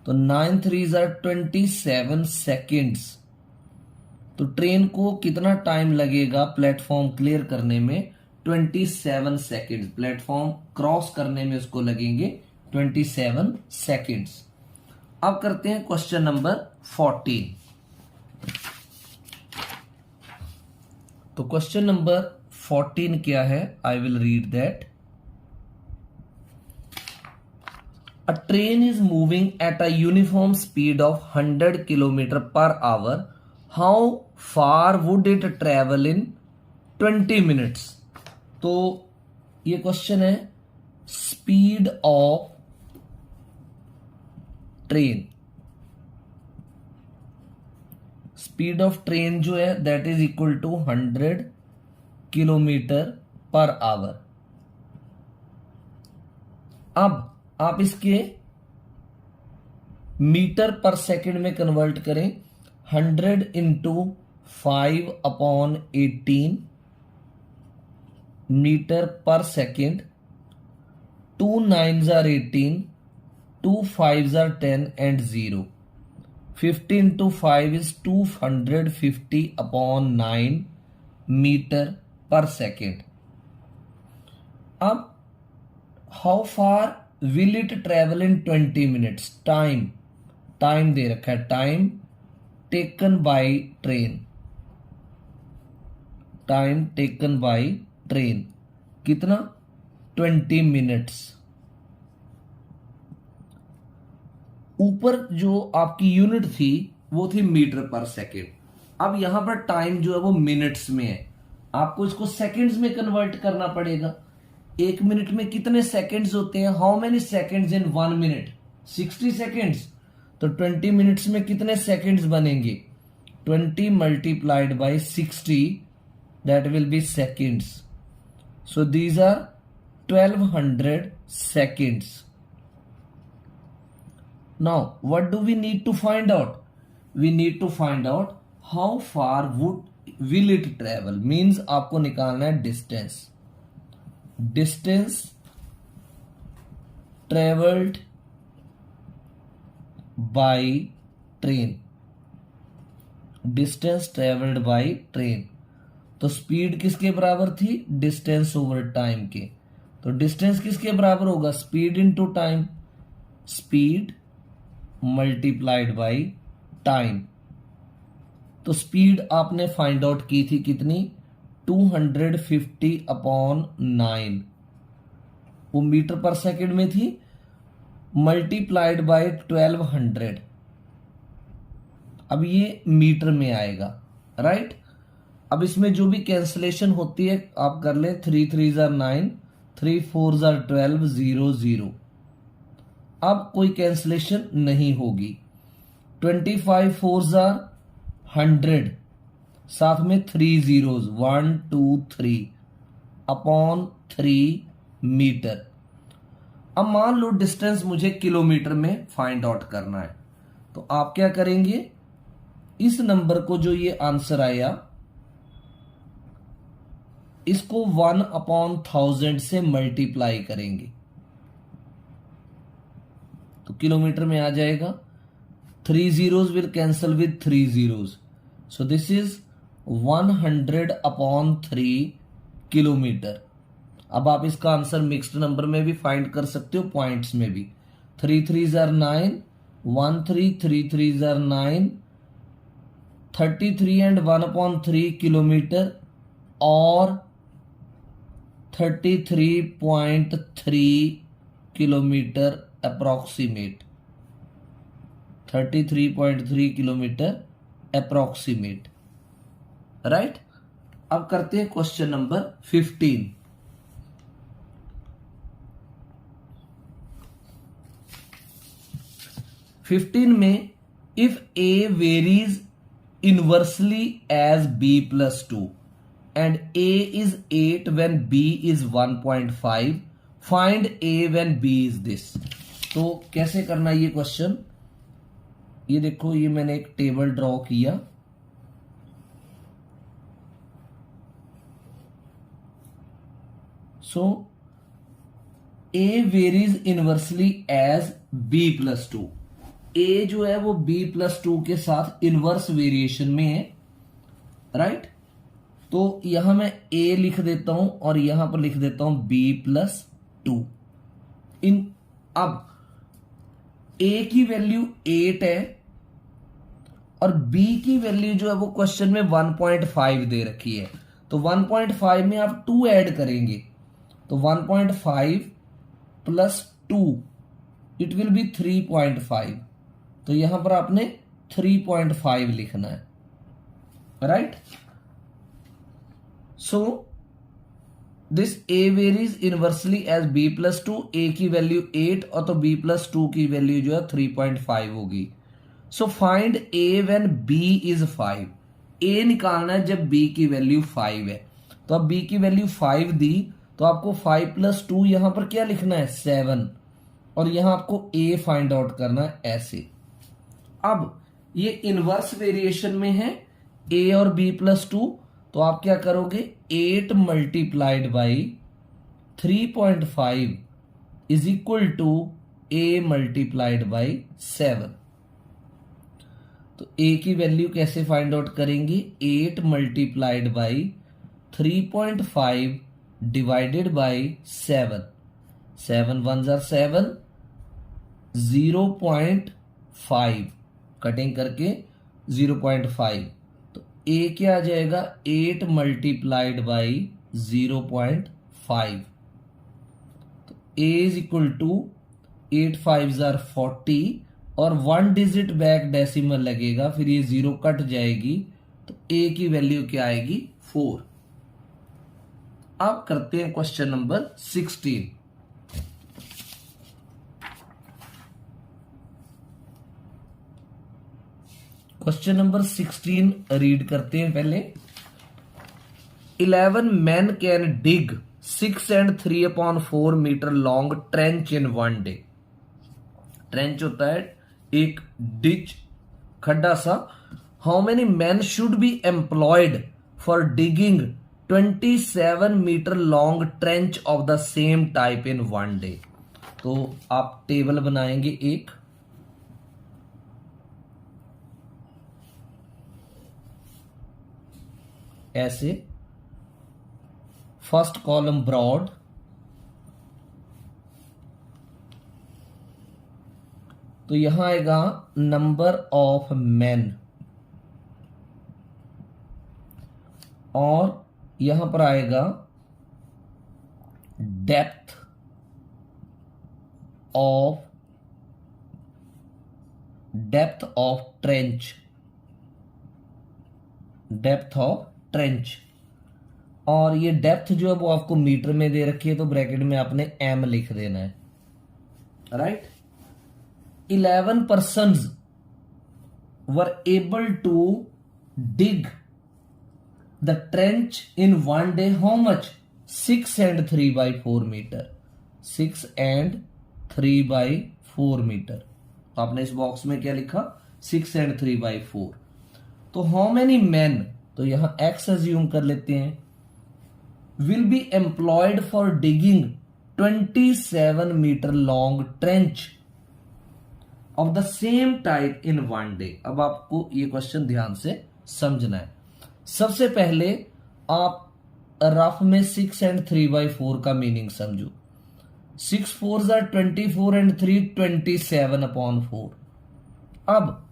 तो 9 3s are 27 सेकेंड्स। तो ट्रेन को कितना टाइम लगेगा प्लेटफॉर्म क्लियर करने में? 27 सेकेंड्स। प्लेटफॉर्म क्रॉस करने में उसको लगेंगे 27 सेकेंड्स। अब करते हैं क्वेश्चन नंबर 14। तो क्वेश्चन नंबर 14 क्या है? I will read that. A train is moving at a uniform speed of 100 km per hour. How far would it travel in 20 minutes? तो ये क्वेश्चन है speed of train. Speed of train जो है that is equal to 100 kilometre per hour. अब आप इसके metre पर second में कन्वर्ट करें। 100 into 5/18 metre per second. 2 9s are 18, 2 5s are 10 and 0. 50 into 5 is 250/9 metre per second. अब how far will it travel in 20 minutes? Time दे रखा है, time taken by train. Time taken by train कितना? 20 minutes. ऊपर जो आपकी unit थी वो थी मीटर पर सेकेंड। अब यहां पर टाइम जो है वो मिनट्स में है, आपको इसको सेकंड्स में कन्वर्ट करना पड़ेगा। एक मिनट में कितने सेकंड्स होते हैं? How many seconds in 1 minute? 60 seconds. तो 20 मिनट्स में कितने सेकंड्स बनेंगे? 20 multiplied by 60 that will be seconds. So these are 1200 seconds. Now what do we need to find out? We need to find out how far will it travel, means आपको निकालना है distance traveled by train। distance traveled by train तो speed किसके बराबर थी? Distance over time के। तो distance किसके बराबर होगा? Speed into time. Speed multiplied by time. तो स्पीड आपने फाइंड आउट की थी कितनी? 250/9 वो मीटर पर सेकंड में थी, मल्टीप्लाइड बाय 1200। अब ये मीटर में आएगा, राइट। अब इसमें जो भी कैंसलेशन होती है आप कर ले। 3 3s are 9, 3 4s are 12, 0 0। अब कोई कैंसलेशन नहीं होगी। 25 4s are 100, साथ में 3 zeros 1 2 3 अपॉन 3 मीटर। अब मान लो डिस्टेंस मुझे किलोमीटर में फाइंड आउट करना है, तो आप क्या करेंगे? इस नंबर को जो ये आंसर आया इसको 1/1000 से मल्टीप्लाई करेंगे तो किलोमीटर में आ जाएगा। 3 zeros will cancel with 3 zeros, so this is 100/3 kilometre. अब आप इसका आंसर मिक्स्ड नंबर में भी फाइंड कर सकते हो, पॉइंट्स में भी। 3 3s are 9, 1 3 3 3s are 9, 33 and 1/3 kilometre और 33.3 kilometre approximate. 33.3 kilometre approximate, right. अब करते हैं क्वेश्चन नंबर 15। में if A varies inversely as b+2 and a is 8 when b is 1.5, find a when b is this। तो कैसे करना ये question? ये देखो, ये मैंने एक टेबल ड्रॉ किया। So a varies inversely as b+2। a जो है वो b+2 के साथ इनवर्स वेरिएशन में है। राइट। तो यहां मैं a लिख देता हूं और यहां पर लिख देता हूं b+2 इन। अब a की वैल्यू 8 है और b की वैल्यू जो है वो क्वेश्चन में 1.5 दे रखी है, तो 1.5 में आप 2 ऐड करेंगे तो 1.5 + 2 इट विल बी 3.5, तो यहां पर आपने 3.5 लिखना है, right. So this a varies inversely as b+2, a की वैल्यू 8 और तो b+2 की वैल्यू जो है 3.5 होगी। So find a when b is 5, a निकालना है जब b की वैल्यू 5 है। तो अब b की वैल्यू 5 दी तो आपको 5 + 2 यहां पर क्या लिखना है 7, और यहां आपको a फाइंड आउट करना है ऐसे। अब ये इनवर्स वेरिएशन में है a और b+2, तो आप क्या करोगे 8 × 3.5 इज इक्वल टू a × 7। तो a की वैल्यू कैसे फाइंड आउट करेंगे 8 × 3.5 डिवाइडेड बाई 7, 7 1 = 7, 0.5 कटिंग करके 0.5, तो a क्या आ जाएगा 8 × 0.5, तो a इज इक्वल टू 8 5 = 40 और 1 डिजिट बैक डेसिमल लगेगा, फिर ये 0 कट जाएगी, तो a की वैल्यू क्या आएगी 4। अब करते हैं question number 16। Question number 16 read करते हैं पहले। 11 men can dig 6 and 3/4 metre long trench in 1 day। Trench होता है एक डिच, खड्डा सा। How many man should be employed for digging 27 metre long trench of the same type in 1 day। तो आप टेबल बनाएंगे एक, ऐसे, फर्स्ट कॉलम ब्रॉड, तो यहां आएगा नंबर ऑफ मैन और यहां पर आएगा depth of trench, depth of trench, और ये डेप्थ जो है वो आपको मीटर में दे रखी है, तो ब्रैकेट में आपने m लिख देना है, right. 11 persons were able to dig the trench in 1 day. How much? 6 and 3/4 metre, 6 and 3/4 metre. तो आपने इस बॉक्स में क्या लिखा 6 and 3/4। तो हाउ मेनी मैन, तो यहां x अज्यूम कर लेते हैं, will be employed for digging 27 metre long trench of the same type in 1 day। अब आपको ये क्वेश्चन ध्यान से समझना है। सबसे पहले आप रफ में 6 and 3/4 का मीनिंग समझो। 6 4s are 24 and 3 27/4। अब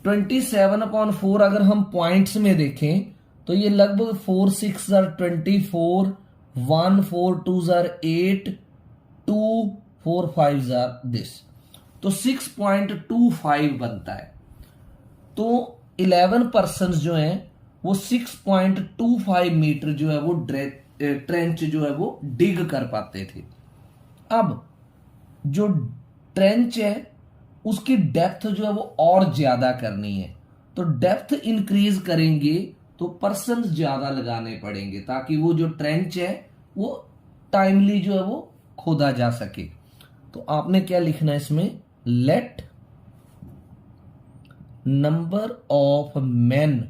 27/4 अगर हम पॉइंट्स में देखें तो ये लगभग 4 6s are 24, 1 4 2s are 8, 2 4 5s are this, तो 6.25 बनता है। तो 11 पर्सन जो हैं वो 6.25 मीटर जो है वो ट्रेंच जो है वो डिग कर पाते थे। अब जो ट्रेंच है उसकी डेप्थ जो है वो और ज्यादा करनी है, तो डेप्थ इंक्रीज करेंगे तो पर्सन ज्यादा लगाने पड़ेंगे ताकि वो जो ट्रेंच है वो टाइमली जो है वो खोदा जा सके। तो आपने क्या लिखना है इसमें, let number of man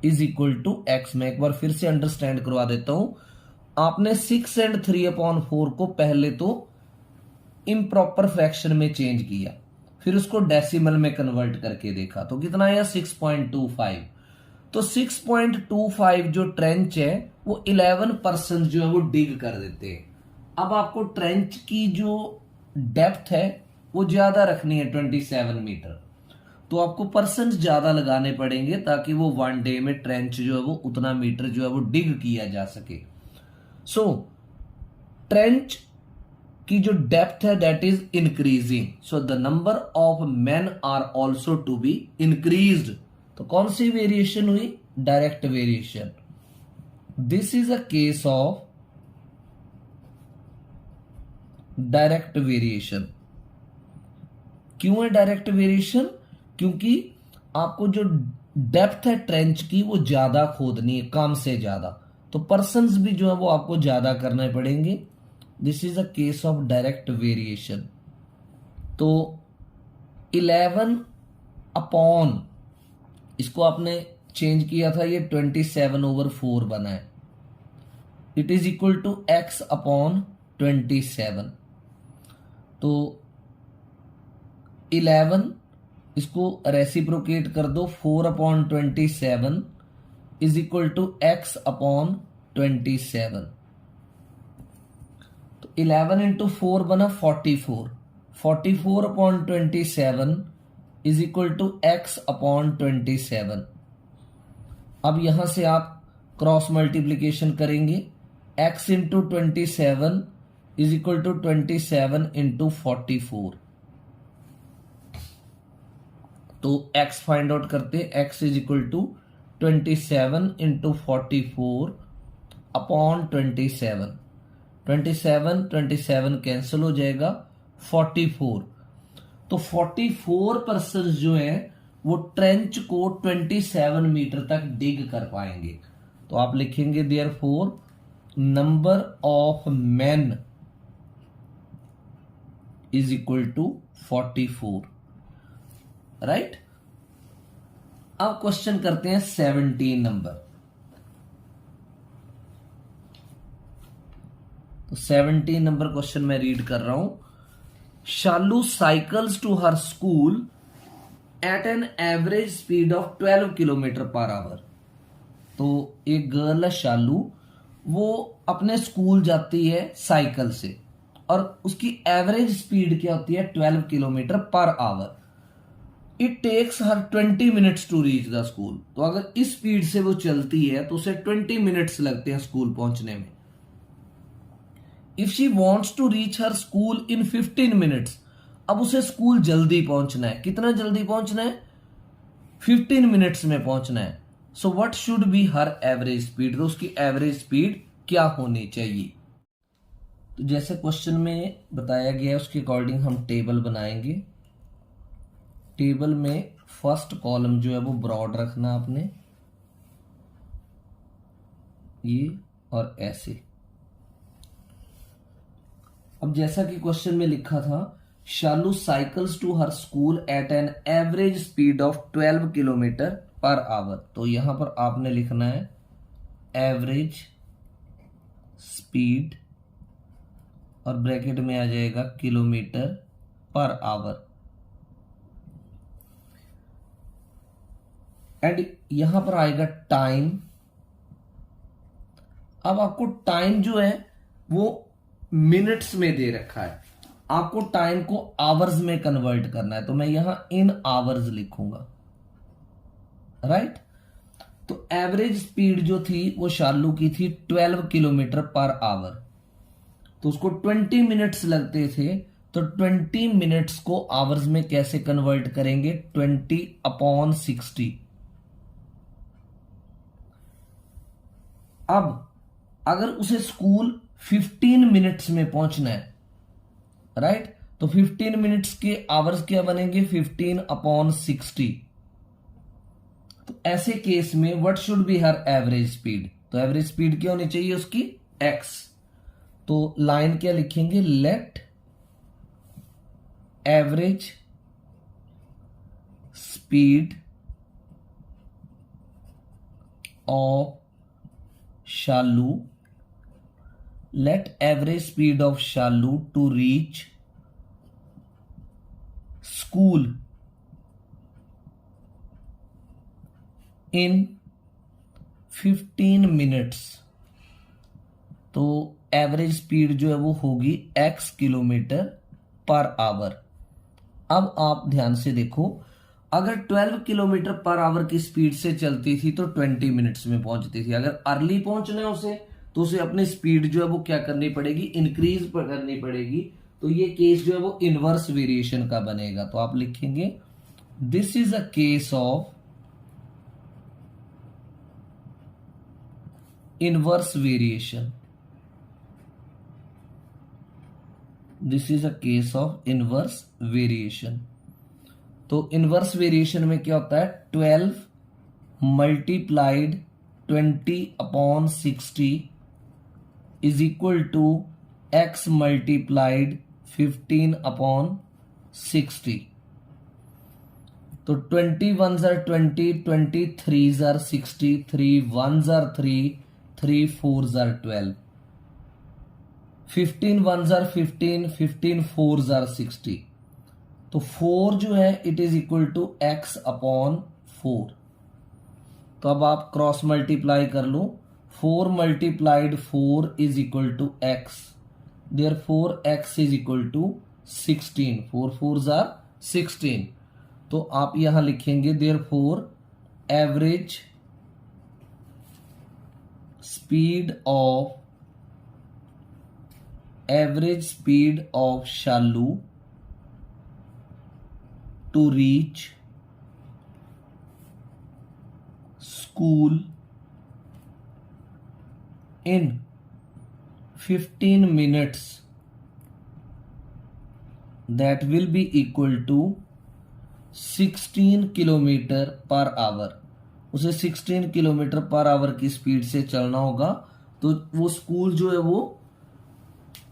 is equal to X. मैं एक बार फिर से अंडरस्टैंड करवा देता हूं। आपने 6 and 3/4 को पहले तो इम्प्रॉपर फ्रैक्शन में चेंज किया, फिर उसको डेसिमल में कन्वर्ट करके देखा तो कितना आया 6.25। तो 6.25 जो ट्रेंच है वो 11% जो है वो डिग कर देते हैं। अब आपको ट्रेंच की जो डेप्थ है वो ज्यादा रखनी है 27 मीटर, तो आपको परसेंट ज्यादा लगाने पड़ेंगे ताकि वो 1 डे में ट्रेंच जो है वो उतना मीटर जो है वो डिग किया जा सके। सो ट्रेंच की जो डेप्थ है that is increasing, so the number of men are also to be increased. तो कौन सी वेरिएशन हुई? Direct variation. This is a case of direct variation. क्यों है डायरेक्ट वेरिएशन? क्योंकि आपको जो डेप्थ है ट्रेंच की वो ज्यादा खोदनी है, कम से ज्यादा, तो पर्सन्स भी जो है वो आपको ज्यादा करने पड़ेंगे। This is a case of direct variation. तो 11 अपॉन, इसको आपने चेंज किया था, ये 27/4 बना है। It is equal to x upon 27। तो 11 इसको रेसिप्रोकेट कर दो, 4/27 is equal to x upon 27। तो 11 इंटू 4 बना 44। 44/27 is equal to x upon 27। अब यहां से आप क्रॉस मल्टीप्लीकेशन करेंगे, x into 27 is equal to 27 into 44। तो x फाइंड आउट करते, x is equal to 27 into 44 upon 27। 27 cancel हो जाएगा, 44। तो 44% जो है वो ट्रेंच को 27 मीटर तक डिग कर पाएंगे। तो आप लिखेंगे therefore number of men is equal to 44, right. अब क्वेश्चन करते हैं 17 नंबर। तो 17 नंबर क्वेश्चन मैं रीड कर रहा हूं। Shalu cycles to her school at an average speed of 12 kilometre per hour. तो एक गर्ल है शालू, वो अपने स्कूल जाती है साइकिल से और उसकी एवरेज स्पीड क्या होती है? 12 kilometre per hour. It takes her 20 minutes to reach the school. तो अगर इस स्पीड से वो चलती है तो उसे 20 मिनट्स लगते हैं स्कूल पहुंचने में। If she wants to reach her school in 15 minutes, अब उसे स्कूल जल्दी पहुंचना है। कितना जल्दी पहुंचना है? 15 मिनट्स में पहुंचना है। So what should be her average speed? तो उसकी एवरेज स्पीड क्या होनी चाहिए? तो जैसे क्वेश्चन में बताया गया है उसके अकॉर्डिंग हम टेबल बनाएंगे। टेबल में फर्स्ट कॉलम जो है वो ब्रॉड रखना आपने, ये और ऐसे। अब जैसा कि क्वेश्चन में लिखा था, Shalu cycles to her school at an average speed of 12 kilometre per hour. तो यहां पर आपने लिखना है एवरेज स्पीड और ब्रैकेट में आ जाएगा किलोमीटर पर आवर। एंड यहां पर आएगा टाइम। अब आपको टाइम जो है वो मिनट्स में दे रखा है, आपको टाइम को आवर्स में कन्वर्ट करना है। तो मैं यहां इन आवर्स लिखूंगा, राइट। तो एवरेज स्पीड जो थी वो शालू की थी 12 किलोमीटर पर आवर, तो उसको 20 मिनट्स लगते थे। तो 20 मिनट्स को आवर्स में कैसे कन्वर्ट करेंगे? 20/60। अब अगर उसे स्कूल 15 मिनट्स में पहुंचना है, राइट, तो 15 मिनट्स के आवर्स क्या बनेंगे? 15/60। तो ऐसे केस में what should be her average speed? तो एवरेज स्पीड क्या होनी चाहिए उसकी? x। तो लाइन क्या लिखेंगे? Let average speed of Shalu, let average speed of Shalu to reach school in 15 minutes, तो एवरेज स्पीड जो है वो होगी x किलोमीटर पर आवर। अब आप ध्यान से देखो, अगर 12 किलोमीटर पर आवर की स्पीड से चलती थी तो 20 मिनट्स में पहुंचती थी। अगर अर्ली पहुंचना है उसे, तो उसे अपनी स्पीड जो है वो क्या करनी पड़ेगी, इंक्रीज करनी पड़ेगी। तो ये केस जो है वो इनवर्स वेरिएशन का बनेगा। तो आप लिखेंगे this is a case of inverse variation. This is a case of inverse variation. तो इनवर्स वेरिएशन में क्या होता है, 12 multiplied 20/60 is equal to x multiplied 15/60। तो 20 1s are 20, 20 3s are 60, 3 1s are 3, 3 4s are 12, 15 1s are 15, 15 4s are 60। तो 4 जो है it is equal to x/4। तो अब आप क्रॉस मल्टीप्लाई कर लो, 4 multiplied 4 is equal to x, therefore x is equal to 16, 4 4s are 16। तो आप यहां लिखेंगे therefore average speed of Shalu to reach school in 15 minutes that will be equal to 16 kilometre per hour. उसे 16 kilometre per our की speed से चलना होगा, तो वो स्कूल जो है वो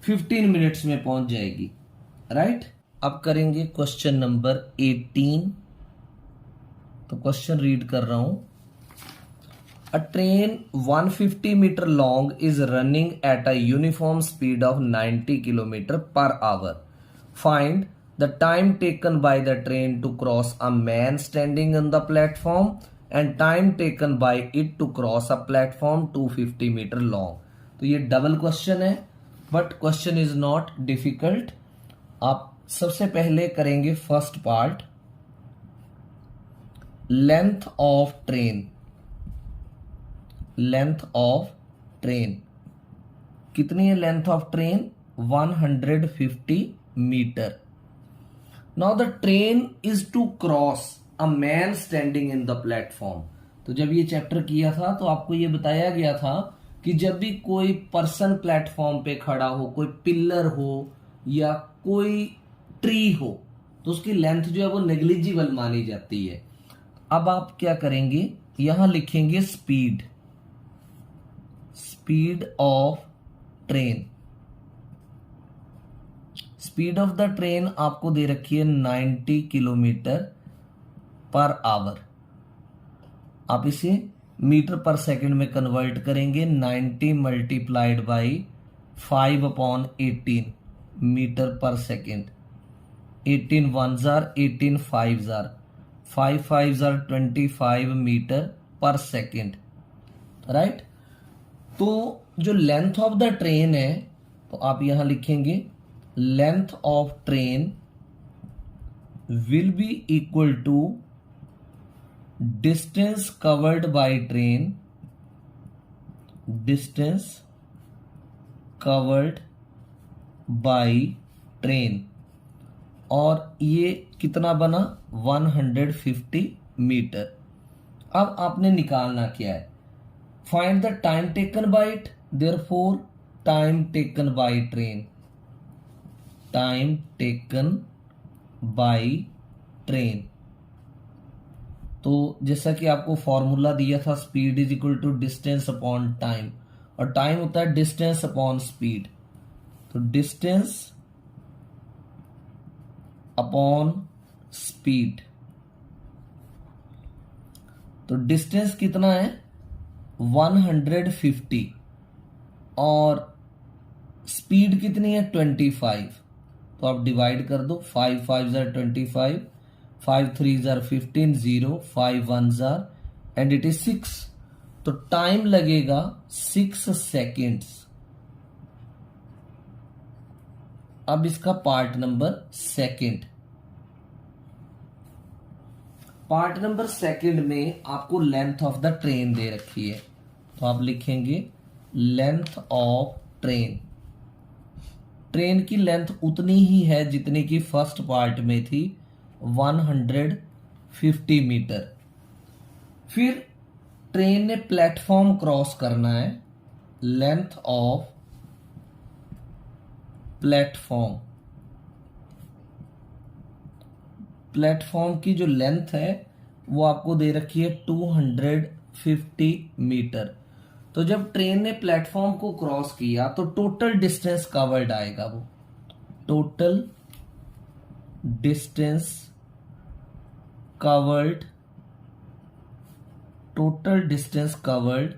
15 मिनट्स में पहुंच जाएगी। राइट। अब करेंगे क्वेश्चन नंबर 18। तो क्वेश्चन रीड कर रहा हूं। A train 150 metre long is running at a uniform speed of 90 kilometre per hour. Find the time taken by the train to cross a man standing on the platform and time taken by it to cross a platform 250 meter long। तो ये double question है, but question is not difficult. आप सबसे पहले करेंगे first part, length of train. Length of train कितनी है? Length of train 150 metre. Now the train is to cross a man standing in the platform। तो जब ये चैप्टर किया था तो आपको ये बताया गया था कि जब भी कोई पर्सन प्लेटफॉर्म पे खड़ा हो, कोई पिलर हो या कोई ट्री हो, तो उसकी लेंथ जो है वो नेग्लिजिबल मानी जाती है। अब आप क्या करेंगे, यहां लिखेंगे speed of train. Speed of the train आपको दे रखी है 90 किलोमीटर पर आवर। आप इसे मीटर पर सेकंड में कन्वर्ट करेंगे, 90 मल्टीप्लाइड बाई 5/18 मीटर पर second. 18 1s are 18 5s are 5 5s are 25 metre पर सेकंड। राइट। तो जो लेंथ ऑफ द ट्रेन है, तो आप यहां लिखेंगे length of train will be equal to distance covered by train, distance covered by train. और ये कितना बना? 150 मीटर। अब आपने निकालना क्या है? Find the time taken by it, therefore time taken by train, time taken by train. तो जैसा कि आपको फॉर्मूला दिया था, speed is equal to distance upon time, और टाइम होता है डिस्टेंस अपॉन स्पीड। तो डिस्टेंस अपॉन स्पीड, तो डिस्टेंस कितना है? 150 और स्पीड कितनी है? 25। तो आप डिवाइड कर दो, 5 5s are 25, 5 3s are 15, 0 5 1s are and it is 6, तो टाइम लगेगा 6 सेकेंड्स। अब इसका part number second, part number second में आपको लेंथ ऑफ द ट्रेन दे रखी है, तो आप लिखेंगे लेंथ ऑफ ट्रेन। ट्रेन की लेंथ उतनी ही है जितनी की फर्स्ट पार्ट में थी, 150 मीटर। फिर ट्रेन ने प्लेटफॉर्म क्रॉस करना है, लेंथ ऑफ प्लेटफॉर्म, प्लेटफॉर्म की जो लेंथ है वो आपको दे रखी है 250 मीटर। तो जब ट्रेन ने प्लेटफॉर्म को क्रॉस किया तो टोटल डिस्टेंस कवर्ड आएगा, वो total distance covered, total distance covered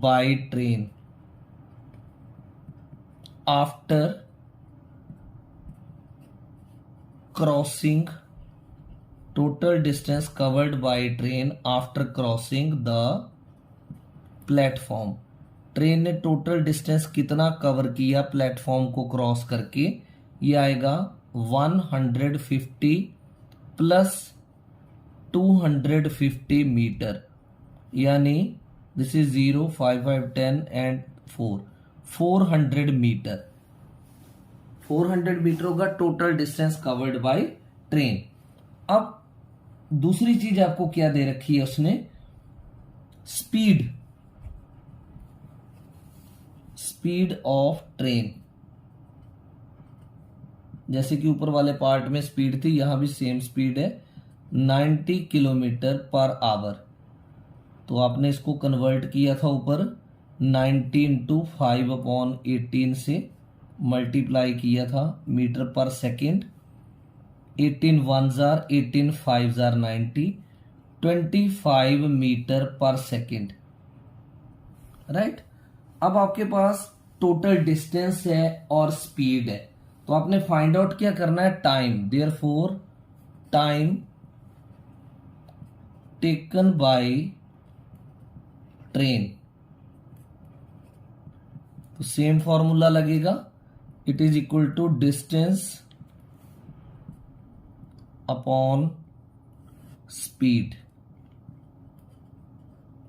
by train after crossing, total distance covered by train after crossing the platform. Train ने टोटल डिस्टेंस कितना कवर किया प्लेटफॉर्म को क्रॉस करके, ये आएगा 150 प्लस 250 मीटर, यानी दिस इज 0 5 5 10 एंड 400 मीटर। 400 मीटरों का total distance covered by train. अब दूसरी चीज आपको क्या दे रखी है उसने, स्पीड, स्पीड ऑफ ट्रेन। जैसे कि ऊपर वाले पार्ट में स्पीड थी, यहां भी सेम स्पीड है 90 किलोमीटर पर आवर। तो आपने इसको कन्वर्ट किया था ऊपर 90 इंटू 5/18 से मल्टीप्लाई किया था metre per second. 18 1s are 18 5s are 90, 25 metre per second, right. अब आपके पास टोटल डिस्टेंस है और स्पीड है, तो आपने फाइंड आउट क्या करना है, time. Therefore time taken by train, तो सेम फॉर्मूला लगेगा, it is equal to distance upon speed.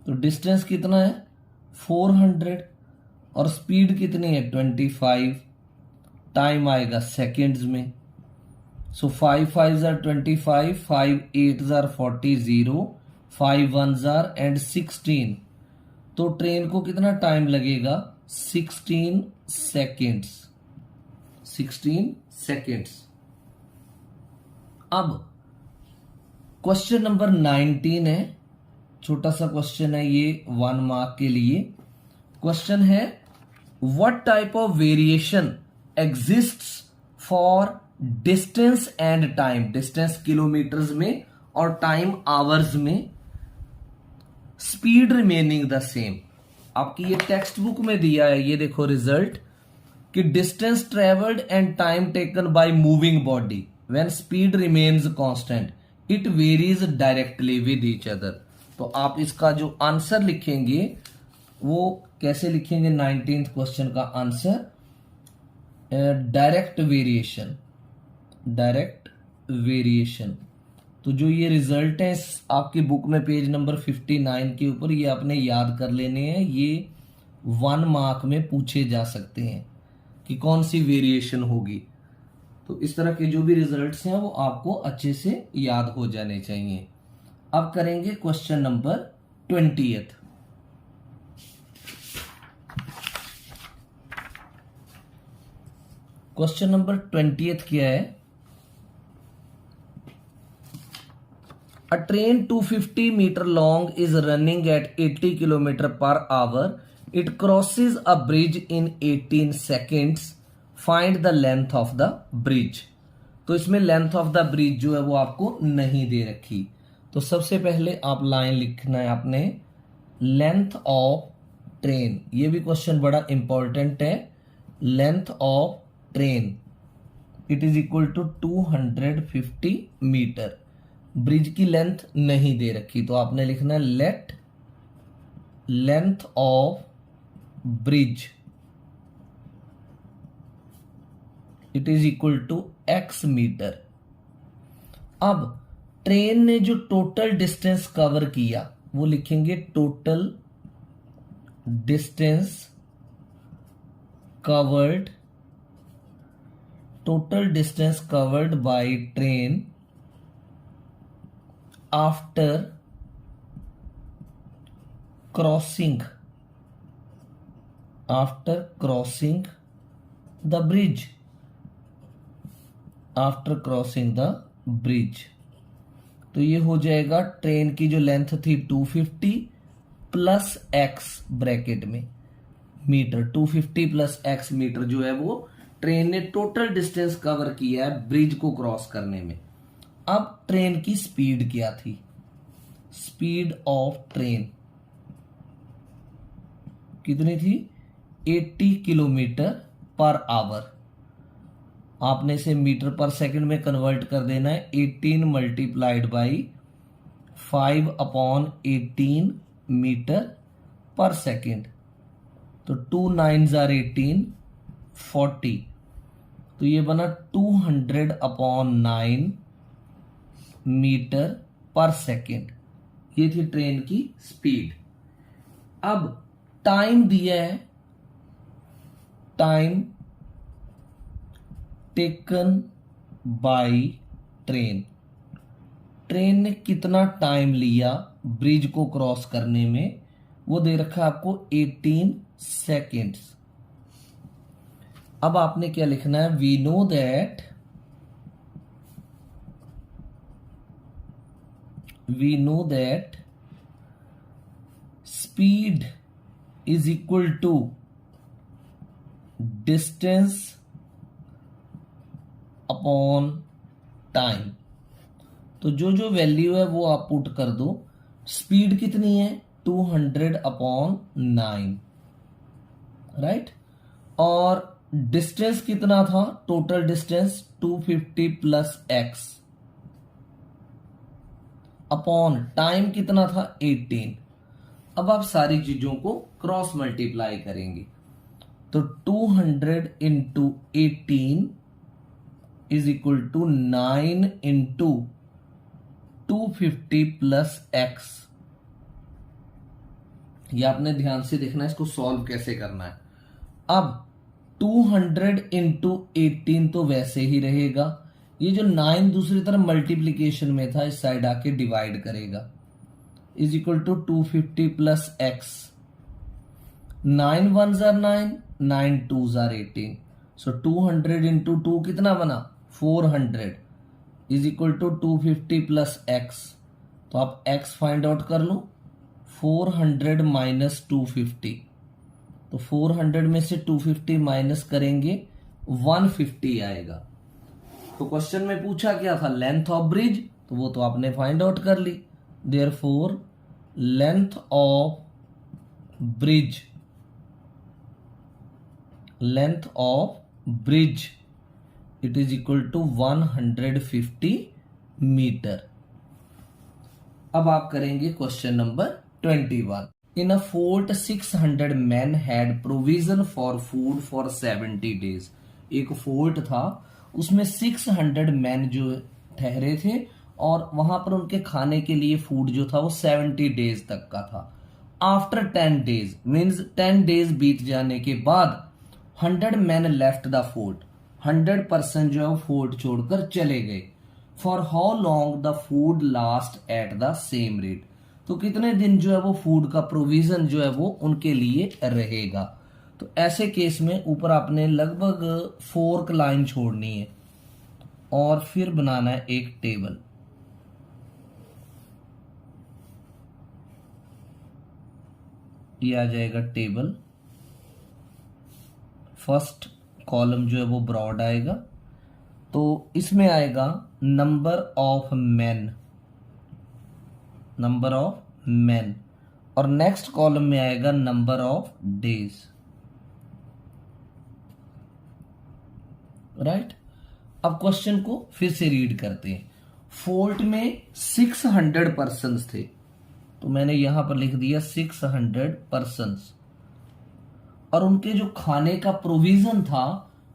तो डिस्टेंस कितना है 400 और स्पीड कितनी है 25, टाइम आएगा सेकेंड्स में। सो 5 5s are 25, 5 8s are 40, 0 5 1s are and 16, तो ट्रेन को कितना टाइम लगेगा 16 सेकेंड्स, 16 सेकेंड्स। अब क्वेश्चन नंबर 19 है, छोटा सा क्वेश्चन है ये 1 मार्क के लिए। क्वेश्चन है what type of variation exists for distance and time, distance kilometres में और टाइम आवर्स में, स्पीड रिमेनिंग द सेम। आपकी ये टेक्स्ट बुक में दिया है, ये देखो रिजल्ट कि distance travelled and time taken by moving body when speed remains constant it varies directly with each other. तो आप इसका जो आंसर लिखेंगे वो कैसे लिखेंगे, 19th क्वेश्चन का answer direct variation, direct variation. तो जो ये रिजल्ट है आपकी बुक में पेज नंबर 59 के ऊपर, ये आपने याद कर लेने हैं, ये 1 मार्क में पूछे जा सकते हैं कि कौन सी वेरिएशन होगी। तो इस तरह के जो भी रिजल्ट्स हैं वो आपको अच्छे से याद हो जाने चाहिए। अब करेंगे question number 20th। Question number 20th क्या है, A train 250 meter long is running at 80 kilometer per hour. It crosses a bridge in 18 seconds. Find the length of the bridge. तो इसमें लेंथ ऑफ द ब्रिज जो है वो आपको नहीं दे रखी। तो सबसे पहले आप लाइन लिखना है आपने, लेंथ ऑफ ट्रेन। ये भी क्वेश्चन बड़ा इंपॉर्टेंट है। Length of train it is equal to 250 metre. Bridge की लेंथ नहीं दे रखी, तो आपने लिखना है let length of bridge it is equal to x metre. अब ट्रेन ने जो टोटल डिस्टेंस कवर किया वो लिखेंगे total distance covered, total distance covered by train after crossing the bridge, after crossing the bridge. तो ये हो जाएगा ट्रेन की जो लेंथ थी 250 प्लस x ब्रैकेट में मीटर, 250 प्लस x मीटर जो है वो ट्रेन ने टोटल डिस्टेंस कवर किया है ब्रिज को क्रॉस करने में। अब ट्रेन की स्पीड क्या थी, स्पीड ऑफ ट्रेन कितनी थी, 80 किलोमीटर पर आवर। आपने इसे मीटर पर सेकंड में कन्वर्ट कर देना है, 18 मल्टीप्लाइड बाई 5/18 मीटर पर सेकंड, तो 2 9s are 18, 40, तो ये बना 200/9 मीटर पर सेकंड। ये थी ट्रेन की स्पीड। अब टाइम दिया है, time taken by train, train ने कितना टाइम लिया ब्रिज को क्रॉस करने में, वो दे रखा है आपको 18 सेकेंड्स। अब आपने क्या लिखना है, we know that speed is equal to distance upon time. तो जो जो वैल्यू है वो आप पुट कर दो। स्पीड कितनी है, 200/9, राइट। और डिस्टेंस कितना था, total distance 250 plus x, upon time कितना था 18। अब आप सारी चीजों को क्रॉस मल्टीप्लाई करेंगे, तो 200 into 18 is equal to 9 into 250 plus x। ये आपने ध्यान से देखना है, इसको सॉल्व कैसे करना है। अब 200 इंटू 18 तो वैसे ही रहेगा, ये जो 9 दूसरी तरफ मल्टीप्लीकेशन में था इस साइड आके डिवाइड करेगा, is equal to 250 plus x। 9 1s are 9, 9 2s are 18, so 200 into 2 कितना बना 400 is equal to 250 plus x। तो आप x फाइंड आउट कर लो, 400 माइनस 250, तो 400 में से 250 माइनस करेंगे 150 आएगा। तो क्वेश्चन में पूछा क्या था, लेंथ ऑफ ब्रिज, तो वो तो आपने फाइंड आउट कर ली। Therefore length of bridge it is equal to 150 metre. अब आप करेंगे question number 21। In a fort 600 men had provision for food for 70 days। एक फोर्ट था, उसमें 600 मैन जो ठहरे थे और वहां पर उनके खाने के लिए फूड जो था वो 70 डेज तक का था। आफ्टर 10 डेज मीन्स 10 डेज बीत जाने के बाद 100 मैन लेफ्ट द फोर्ट, 100% जो है वो फोर्ट छोड़कर चले गए। For how long the food last at the same rate, तो कितने दिन जो है वो फूड का प्रोविजन जो है वो उनके लिए रहेगा। तो ऐसे केस में ऊपर आपने लगभग 4 लाइन छोड़नी है और फिर बनाना है एक टेबल। ये आ जाएगा टेबल, फर्स्ट कॉलम जो है वो ब्रॉड आएगा, तो इसमें आएगा नंबर ऑफ मैन और नेक्स्ट कॉलम में आएगा नंबर ऑफ डेज, राइट। अब क्वेश्चन को फिर से रीड करते हैं। फॉल्ट में 600 पर्सन्स थे, तो मैंने यहां पर लिख दिया 600 पर्सन्स, और उनके जो खाने का प्रोविजन था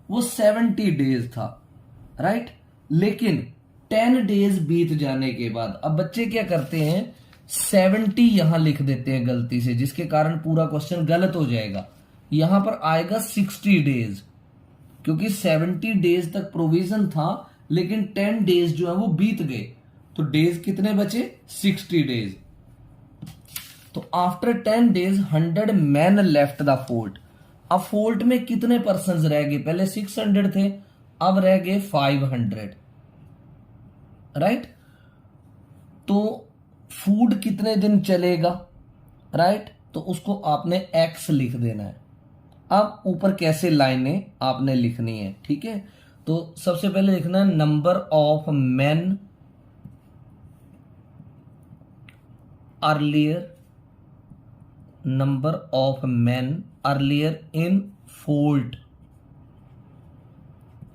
वो 70 डेज था, राइट। लेकिन 10 डेज बीत जाने के बाद अब बच्चे क्या करते हैं, 70 यहां लिख देते हैं गलती से, जिसके कारण पूरा क्वेश्चन गलत हो जाएगा। यहां पर आएगा 60 डेज, क्योंकि 70 डेज तक प्रोविजन था, लेकिन 10 डेज जो है वो बीत गए, तो डेज कितने बचे, 60 डेज। तो after 10 days 100 man left the fort. अब फोर्ट में कितने पर्सन्स रह गए, पहले 600 थे, अब रह गए 500, राइट। तो फूड कितने दिन चलेगा, राइट, तो उसको आपने एक्स लिख देना है। अब ऊपर कैसे लाइनें आपने लिखनी है, ठीक है। तो सबसे पहले लिखना है number of men earlier, number of men earlier in fort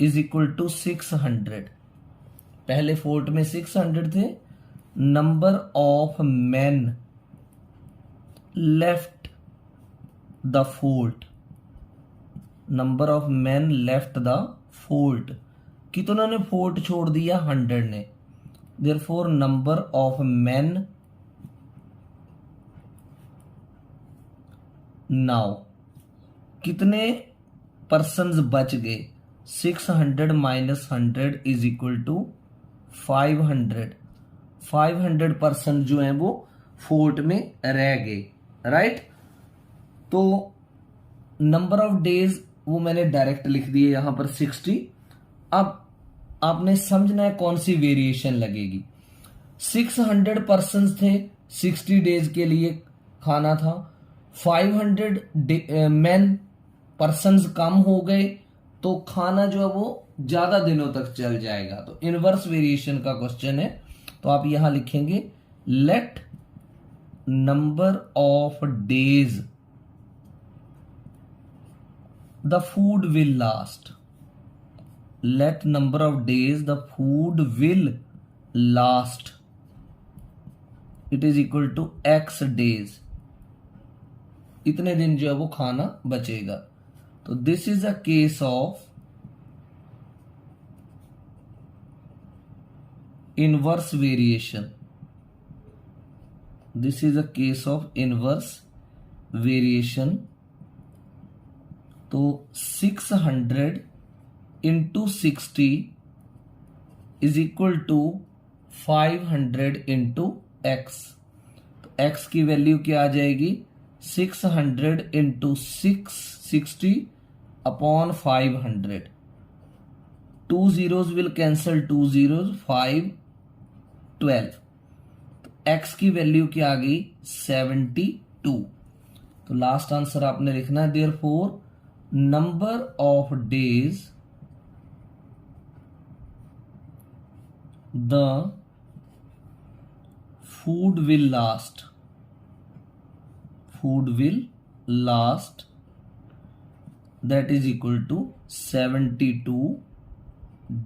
is equal to 600। पहले फोर्ट में 600 थे, number of men left the fort, number of man left the fort, कितनों ने फोर्ट छोड़ दिया, 100 ने। Therefore number of man now, कितने persons बच गए, 600 minus 100 is equal to 500। 500 person जो है वो फोर्ट में रह गए, राइट। तो नंबर ऑफ डेज वो मैंने डायरेक्ट लिख दिए यहां पर 60। अब आपने समझना है कौन सी वेरिएशन लगेगी। 600 पर्सन्स थे, 60 डेज के लिए खाना था, 500 मैन पर्सन्स कम हो गए, तो खाना जो है वो ज्यादा दिनों तक चल जाएगा। तो इनवर्स वेरिएशन का क्वेश्चन है, तो आप यहां लिखेंगे late number of days the food will last, let number of days the food will last, it is equal to x days, इतने दिन जो है वो खाना बचेगा। तो this is a case of inverse variation, this is a case of inverse variation. तो 600 into 60 is equal to 500 into x. तो एक्स की वैल्यू क्या आ जाएगी, 600 into 60 upon 500। 2 zeros will cancel 2 zeros, 5 12। तो एक्स की वैल्यू क्या आ गई, 72। तो लास्ट आंसर आपने लिखना है therefore number of days the food will last, food will last, that is equal to 72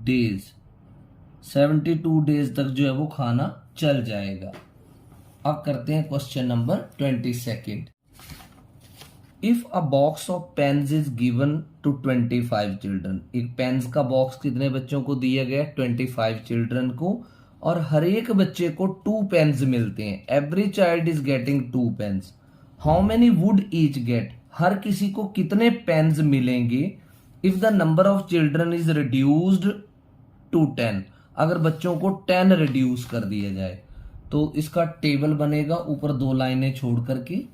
days। 72 days तक जो है वो खाना चल जाएगा। अब करते हैं question number 22। If a box of pens is given to 25 children, एक पेन्स का बॉक्स कितने बच्चों को दिया गया, 25 चिल्ड्रन को, और हर एक बच्चे को 2 पेन्स मिलते हैं। Every child is getting 2 pens, how many would each get, हर किसी को कितने पेन्स मिलेंगे if the number of children is reduced to 10, अगर बच्चों को 10 रिड्यूस कर दिया जाए। तो इसका टेबल बनेगा ऊपर 2 लाइनें छोड़ करके,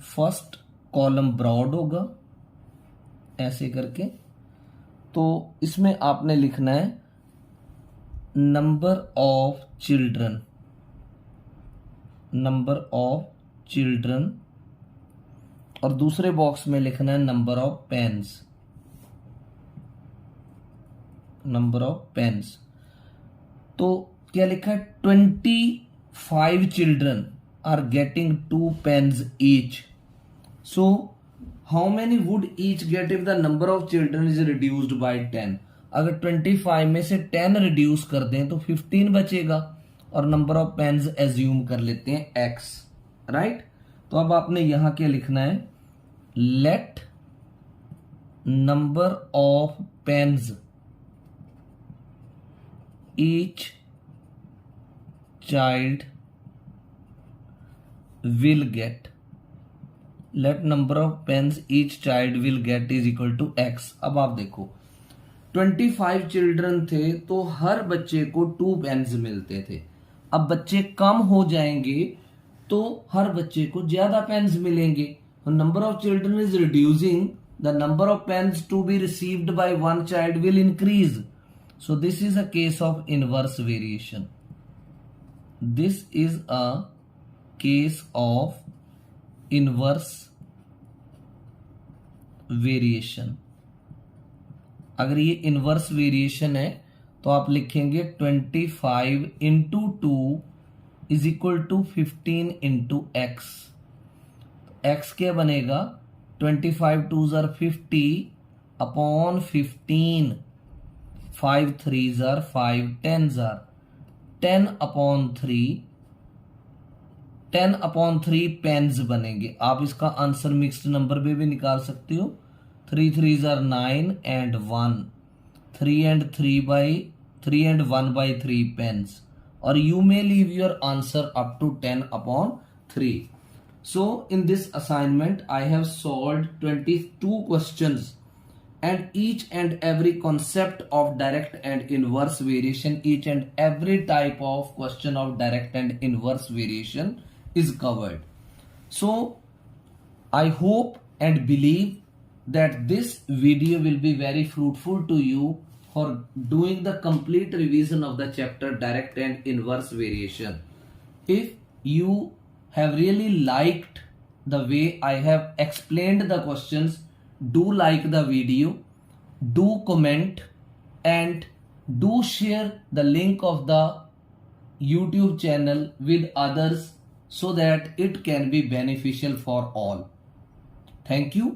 फर्स्ट कॉलम ब्रॉड होगा ऐसे करके। तो इसमें आपने लिखना है number of children, number of children, और दूसरे बॉक्स में लिखना है number of pens, number of pens. तो क्या लिखा है, 25 children are getting 2 pens each. So how many would each get if the number of children is reduced by 10। अगर 25 में से 10 रिड्यूस कर दें तो 15 बचेगा, और नंबर ऑफ पेन्स एज्यूम कर लेते हैं x, राइट। तो अब आपने यहां क्या लिखना है, let number of pens each child will get, let number of pens each child will get is equal to x। अब आप देखो 25 चिल्ड्रन थे तो हर बच्चे को 2 पेन्स मिलते थे। अब बच्चे कम हो जाएंगे तो हर बच्चे को ज्यादा पेन्स मिलेंगे। Number of children is reducing, the number of pens to be received by one child will increase. So this is a case of inverse variation. This is a case of inverse variation. अगर ये inverse variation है तो आप लिखेंगे 25 into 2 is equal to 15 into x. X क्या बनेगा, 25 2 ज़र 50 upon 15, 5 3 ज़र 5, 10 ज़र 10 अपॉन 3, 10 अपॉन 3 पेन्स बनेंगे। आप इसका आंसर मिक्स्ड नंबर में भी निकाल सकते हो, 3 3 ज़र 9 and 1, 3 and 1 by 3 pens, or you may leave your answer up to 10 upon 3. So in this assignment I have solved 22 questions, and each and every concept of direct and inverse variation, each and every type of question of direct and inverse variation is covered. So I hope and believe that this video will be very fruitful to you for doing the complete revision of the chapter direct and inverse variation. If you have really liked the way I have explained the questions, do like the video, do comment, and do share the link of the YouTube channel with others so that it can be beneficial for all. Thank you.